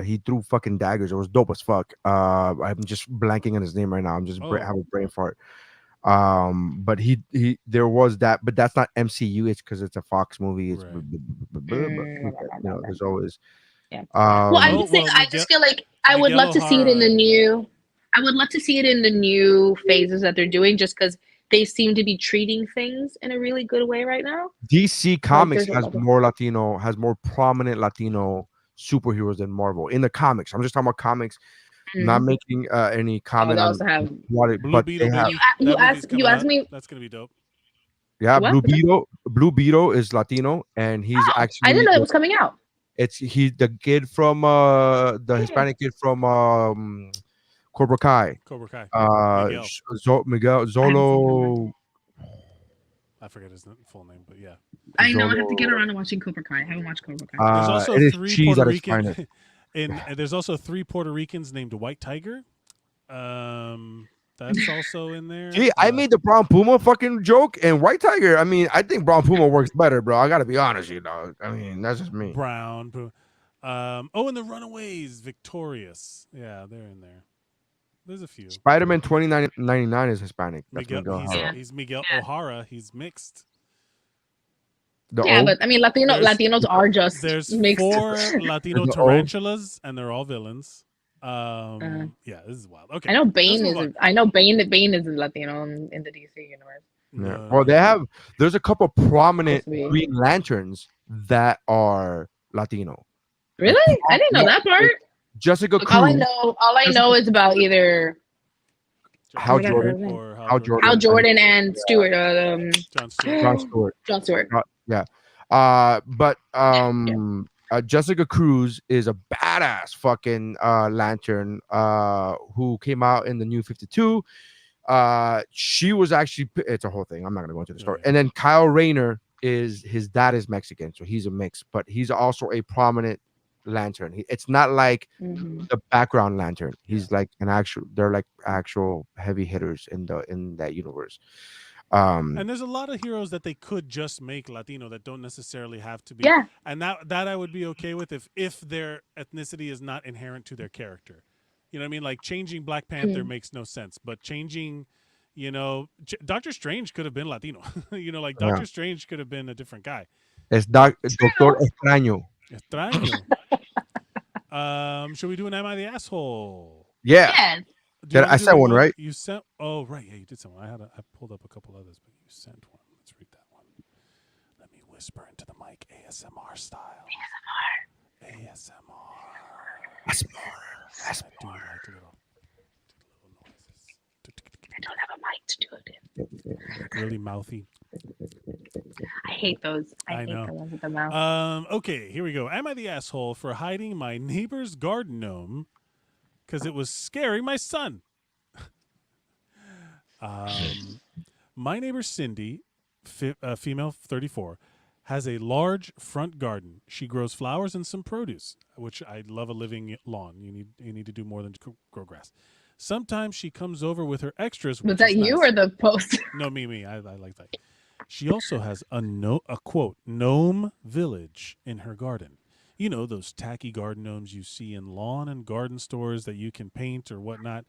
He threw fucking daggers. It was dope as fuck. I'm just blanking on his name right now. I'm just have a brain fart. But he there was that, but that's not MCU. It's because it's a Fox movie. It's there's always. Yeah. Well, I'm just saying. I just feel like I would love to see it in the new. I would love to see it in the new phases that they're doing, just because they seem to be treating things in a really good way right now. DC Comics has more prominent Latino superheroes than Marvel in the comics. I'm just talking about comics. Not making any comment they on also have what, Blue but Beetle, they have. You asked me. That's gonna be dope. Yeah, What? Blue Beetle is Latino, and he's actually. I didn't know it was coming out. He's the kid from the Hispanic kid from Cobra Kai. Miguel Zolo. I forget his full name, but yeah. I know I have to get around to watching Cobra Kai. I haven't watched Cobra Kai. There's also it is three cheese Puerto at its Rican, finest. and there's also 3 Puerto Ricans named White Tiger. That's also in there. Gee, I made the Brown Puma fucking joke, and White Tiger. I mean, I think Brown Puma works better, bro. I gotta be honest, I mean, that's just me. Brown Puma. And the Runaways, Victorious. Yeah, they're in there. There's a few. Spider-Man 2099 is Hispanic. That's He's Miguel O'Hara. He's mixed. But I mean, Latinos are just there's mixed. 4 Latino tarantulas, and they're all villains. Yeah, this is wild. Okay, I know Bane is. I know Bane is Latino in the DC universe. Yeah. Well, there's a couple prominent Green Lanterns that are Latino. Really? I didn't know that part. Jessica Cruz. All I know is about either Hal Jordan and Stewart. John Stewart. Yeah. Jessica Cruz is a badass fucking lantern who came out in the New 52. She was actually, it's a whole thing. I'm not gonna go into the story. And then Kyle Rayner his dad is Mexican, so he's a mix, but he's also a prominent lantern. It's not like the background lantern. He's like they're like actual heavy hitters in that universe. And there's a lot of heroes that they could just make Latino that don't necessarily have to be. Yeah. And that I would be okay with if their ethnicity is not inherent to their character. You know what I mean? Like changing Black Panther makes no sense, but changing, Doctor Strange could have been Latino. Doctor Strange could have been a different guy. It's Doctor Extraño. Should we do an Am I the Asshole? Yeah. I sent one, right? You sent. Oh, right. Yeah, you did send one. I pulled up a couple others, but you sent one. Let's read that one. Let me whisper into the mic, ASMR style. ASMR. Do like little noises. I don't have a mic to do it. Really mouthy. I hate those. I hate the ones with the mouth. Okay, here we go. Am I the asshole for hiding my neighbor's garden gnome because it was scaring my son? My neighbor Cindy, female 34, has a large front garden. She grows flowers and some produce, which I love. A living lawn. You need to do more than grow grass. Sometimes she comes over with her extras. Was that you or the post? No, me. I like that. She also has a quote gnome village in her garden. You know, those tacky garden gnomes you see in lawn and garden stores that you can paint or whatnot.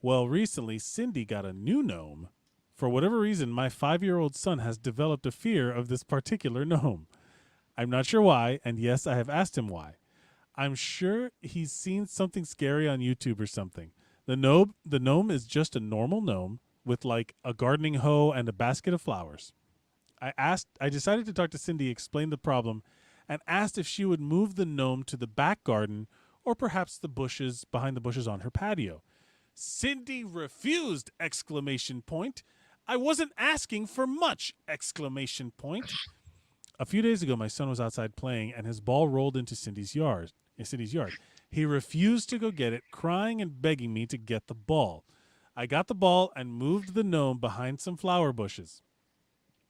Well, recently, Cindy got a new gnome. For whatever reason, my 5-year-old son has developed a fear of this particular gnome. I'm not sure why, and yes, I have asked him why. I'm sure he's seen something scary on YouTube or something. The gnome is just a normal gnome with like a gardening hoe and a basket of flowers. I decided to talk to Cindy, explain the problem, and asked if she would move the gnome to the back garden or perhaps the bushes behind the bushes on her patio. Cindy refused! Exclamation point. I wasn't asking for much! Exclamation point. A few days ago, my son was outside playing, and his ball rolled into Cindy's yard. He refused to go get it, crying and begging me to get the ball. I got the ball and moved the gnome behind some flower bushes.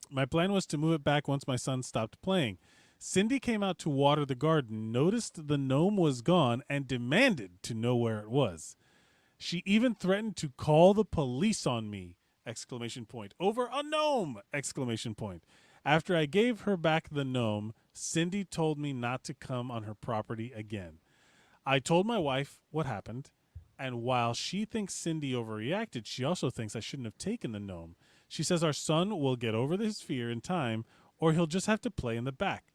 My plan was to move it back once my son stopped playing. Cindy came out to water the garden, noticed the gnome was gone, and demanded to know where it was. She even threatened to call the police on me! Exclamation point. Over a gnome! Exclamation point. After I gave her back the gnome, Cindy told me not to come on her property again. I told my wife what happened, and while she thinks Cindy overreacted, she also thinks I shouldn't have taken the gnome. She says our son will get over his fear in time, or he'll just have to play in the back.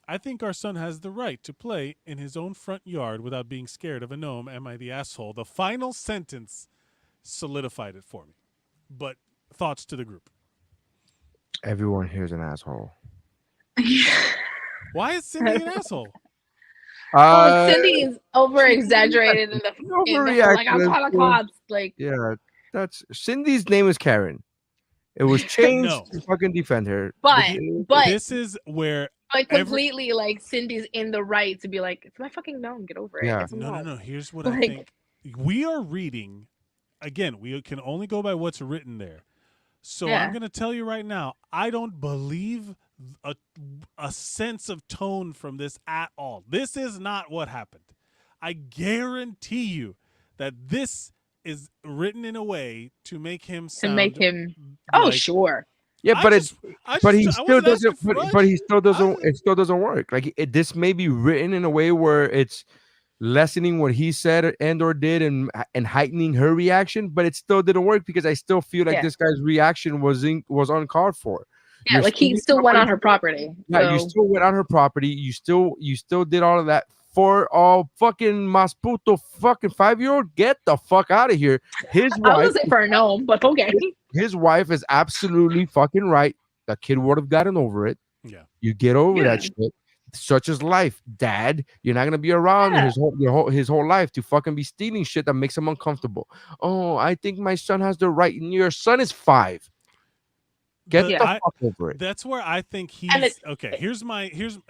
I think our son has the right to play in his own front yard without being scared of a gnome. Am I the asshole? The final sentence solidified it for me. But thoughts to the group. Everyone here's an asshole. Why is Cindy an asshole? Well, Cindy is over exaggerated in the like I'm calling cops. Like, yeah, that's Cindy's name is Karen. It was changed No. to fucking defend her. but This is where completely like Cindy's in the right to be like, it's my fucking gnome, get over it. Yeah. It's a No. gnome. Here's what I think. We are reading, again, we can only go by what's written there. So Yeah. I'm going to tell you right now, I don't believe a sense of tone from this at all. This is not what happened. I guarantee you that this is written in a way to make him sound oh like, sure. Yeah, but he still doesn't. But he still doesn't. It still doesn't work. Like this may be written in a way where it's lessening what he said and or did and heightening her reaction, but it still didn't work because I still feel like this guy's reaction was uncalled for. Yeah, like he still went on her property. Yeah, you still went on her property. You still did all of that for all fucking Masputo fucking 5-year-old. Get the fuck out of here. His wife. I was gonna say for a gnome, but okay. His wife is absolutely fucking right. The kid would have gotten over it. Yeah, you get over that shit. Such is life, Dad. You're not gonna be around his whole life to fucking be stealing shit that makes him uncomfortable. Oh, I think my son has the right. Your son is 5. Get the fuck over it. That's where I think he's okay.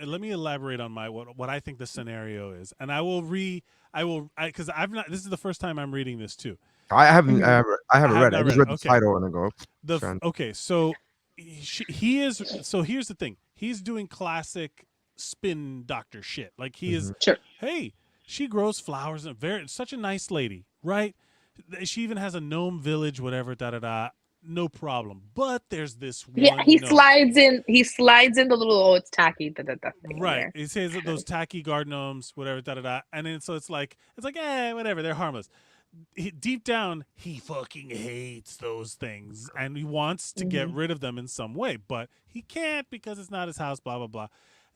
Let me elaborate on what I think the scenario is, and because I've not. This is the first time I'm reading this too. I haven't read it. I just read the title and I go. Okay, so he is. So here's the thing. He's doing classic spin doctor shit. Like he is. Sure. Hey, she grows flowers and such a nice lady, right? She even has a gnome village, whatever. Da da da. No problem. But there's this one. Yeah, he slides in the little it's tacky. Thing right. He says that those tacky garden gnomes, whatever, da da da. And then so it's like whatever, they're harmless. Deep down, he fucking hates those things and he wants to get rid of them in some way, but he can't because it's not his house, blah blah blah.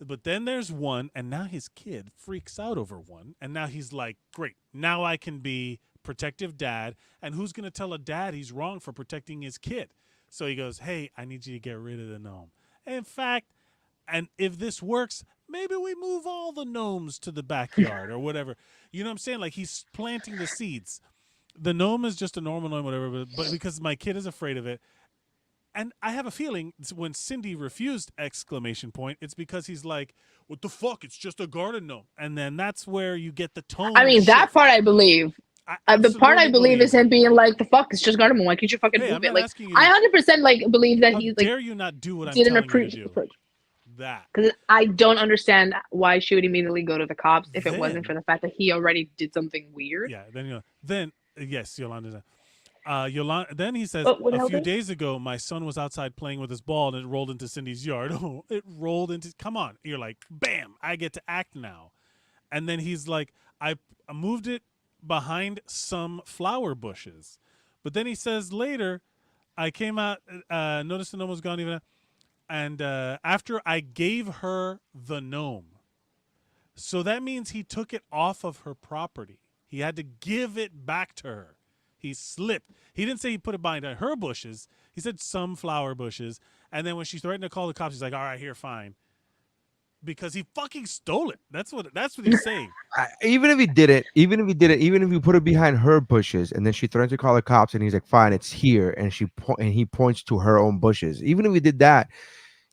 But then there's one, and now his kid freaks out over one, and now he's like, great, now I can be protective dad, and who's going to tell a dad he's wrong for protecting his kid? So he goes, hey, I need you to get rid of the gnome. In fact, and if this works, maybe we move all the gnomes to the backyard or whatever. You know what I'm saying? Like he's planting the seeds. The gnome is just a normal gnome, whatever, but because my kid is afraid of it. And I have a feeling when Cindy refused exclamation point, it's because he's like, what the fuck? It's just a garden gnome. And then that's where you get the tone. I mean, that part I believe. The part I believe is him being like, the fuck, it's just garden gnome. Why can't you fucking move it? Like, I 100% like believe that he's like, dare you not do what I'm telling you to do? That. Because I don't understand why she would immediately go to the cops if it wasn't for the fact that he already did something weird. Yeah, then yes, Yolanda. Then he says, a few days ago, my son was outside playing with his ball and it rolled into Cindy's yard. Oh, it rolled into, come on. You're like, bam, I get to act now. And then he's like, I moved it behind some flower bushes. But then he says later, I came out, noticed the gnome was gone even, and after I gave her the gnome. So that means he took it off of her property. He had to give it back to her. He slipped. He didn't say he put it behind her bushes. He said some flower bushes. And then when she threatened to call the cops, he's like, all right, here, fine. Because he fucking stole it. That's what he's saying. Even if he put it behind her bushes, and then she threatened to call the cops, and he's like, "Fine, it's here," and he points to her own bushes. Even if he did that,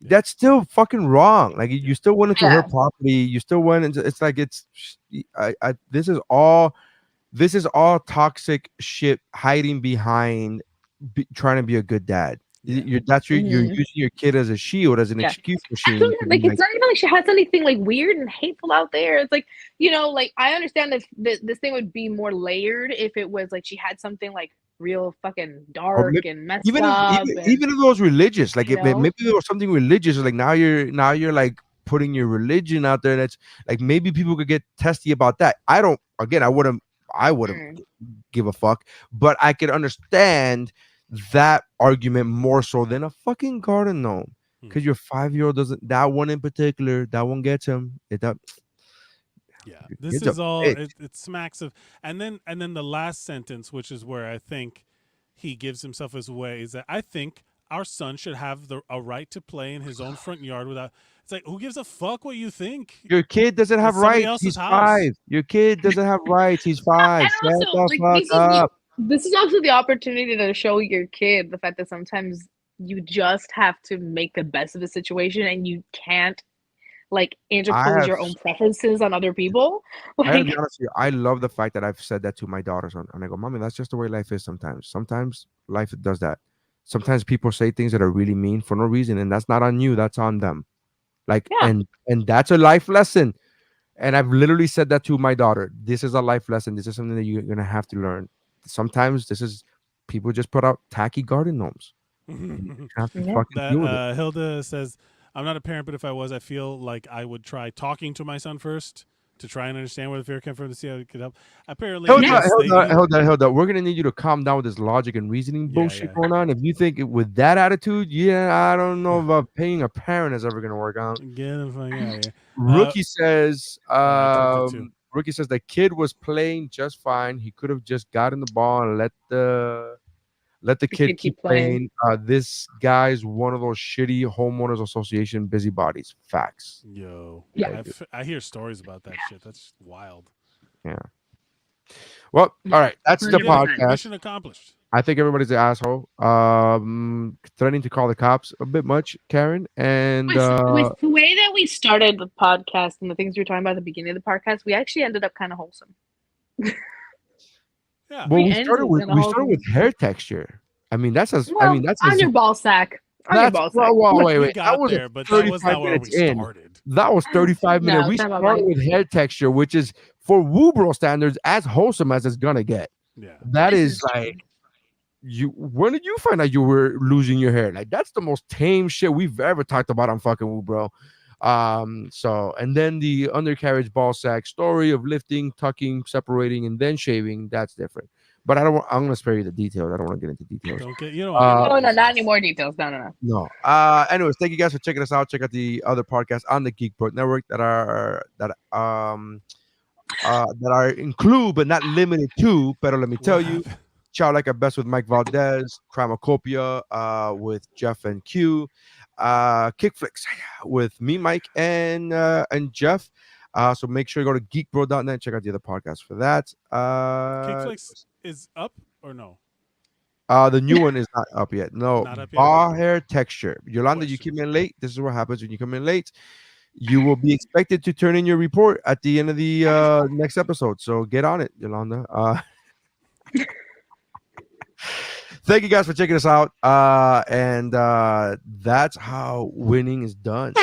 that's still fucking wrong. Like you still went into her property. You still went into. It's like this is all toxic shit hiding behind trying to be a good dad. You're using your kid as a shield, as an excuse machine. Like it's not even like she has anything like weird and hateful out there. It's like, like I understand that this thing would be more layered if it was like she had something like real fucking dark and messed up. Even if it was religious, like maybe there was something religious, like now you're like putting your religion out there. That's like maybe people could get testy about that. I wouldn't give a fuck, but I could understand that argument more so than a fucking garden gnome, because your 5-year-old doesn't. That one in particular, that one gets him. This is all. It smacks of, and then the last sentence, which is where I think he gives himself his way, is that I think our son should have a right to play in his own front yard without. It's like, who gives a fuck what you think? Your kid doesn't have rights. He's 5. Your kid doesn't have rights. He's 5. Shut the fuck up. This is also the opportunity to show your kid the fact that sometimes you just have to make the best of the situation, and you can't like interpose your own preferences on other people. Like, I be honest with you, I love the fact that I've said that to my daughters, and I go, "Mommy, that's just the way life is. Sometimes life does that. Sometimes people say things that are really mean for no reason, and that's not on you. That's on them. Like, and that's a life lesson." And I've literally said that to my daughter. This is a life lesson. This is something that you're gonna have to learn. Sometimes people just put out tacky garden gnomes. You have to fucking deal with it. Hilda says, I'm not a parent, but if I was, I feel like I would try talking to my son first to try and understand where the fear came from to see how it could help. Apparently, Hilda, we're gonna need you to calm down with this logic and reasoning bullshit going on. If you think with that attitude, I don't know if paying a parent is ever gonna work out. Get the fuck out of here. Rookie says, Rookie says the kid was playing just fine. He could have just gotten the ball and let the kid keep playing. This guy's one of those shitty homeowners association busybodies. Facts. I hear stories about that shit. That's wild. Yeah. Well, all right. That's the podcast. Mission accomplished. I think everybody's an asshole. Threatening to call the cops a bit much, Karen. And with the way that we started the podcast and the things we were talking about at the beginning of the podcast, we actually ended up kind of wholesome. Yeah. Well, we started with hair texture. I mean, that's as on your ball sack. Wait. That was there, but that was not where we started. That was 35 minutes. We started with hair texture, which is for WuBro standards as wholesome as it's gonna get. Yeah, that is like when did you find out you were losing your hair? Like that's the most tame shit we've ever talked about on fucking WuBro. So and then the undercarriage ball sack story of lifting, tucking, separating, and then shaving, that's different. But I'm gonna spare you the details. I don't want to get into details. No, not any more details. No. Anyways, thank you guys for checking us out. Check out the other podcasts on the GeekBro Network that are include but not limited to. Pero let me tell you, Ciao Like a Best with Mike Valdez, Crimacopia with Jeff and Q, Kickflix with me, Mike, and Jeff. So make sure you go to geekbro.net and check out the other podcasts for that. Kickflix is up or no? The new one is not up yet. No, bar hair texture. Yolanda, you came in late. This is what happens when you come in late. You will be expected to turn in your report at the end of the next episode. So get on it, Yolanda. Thank you guys for checking us out. And that's how winning is done.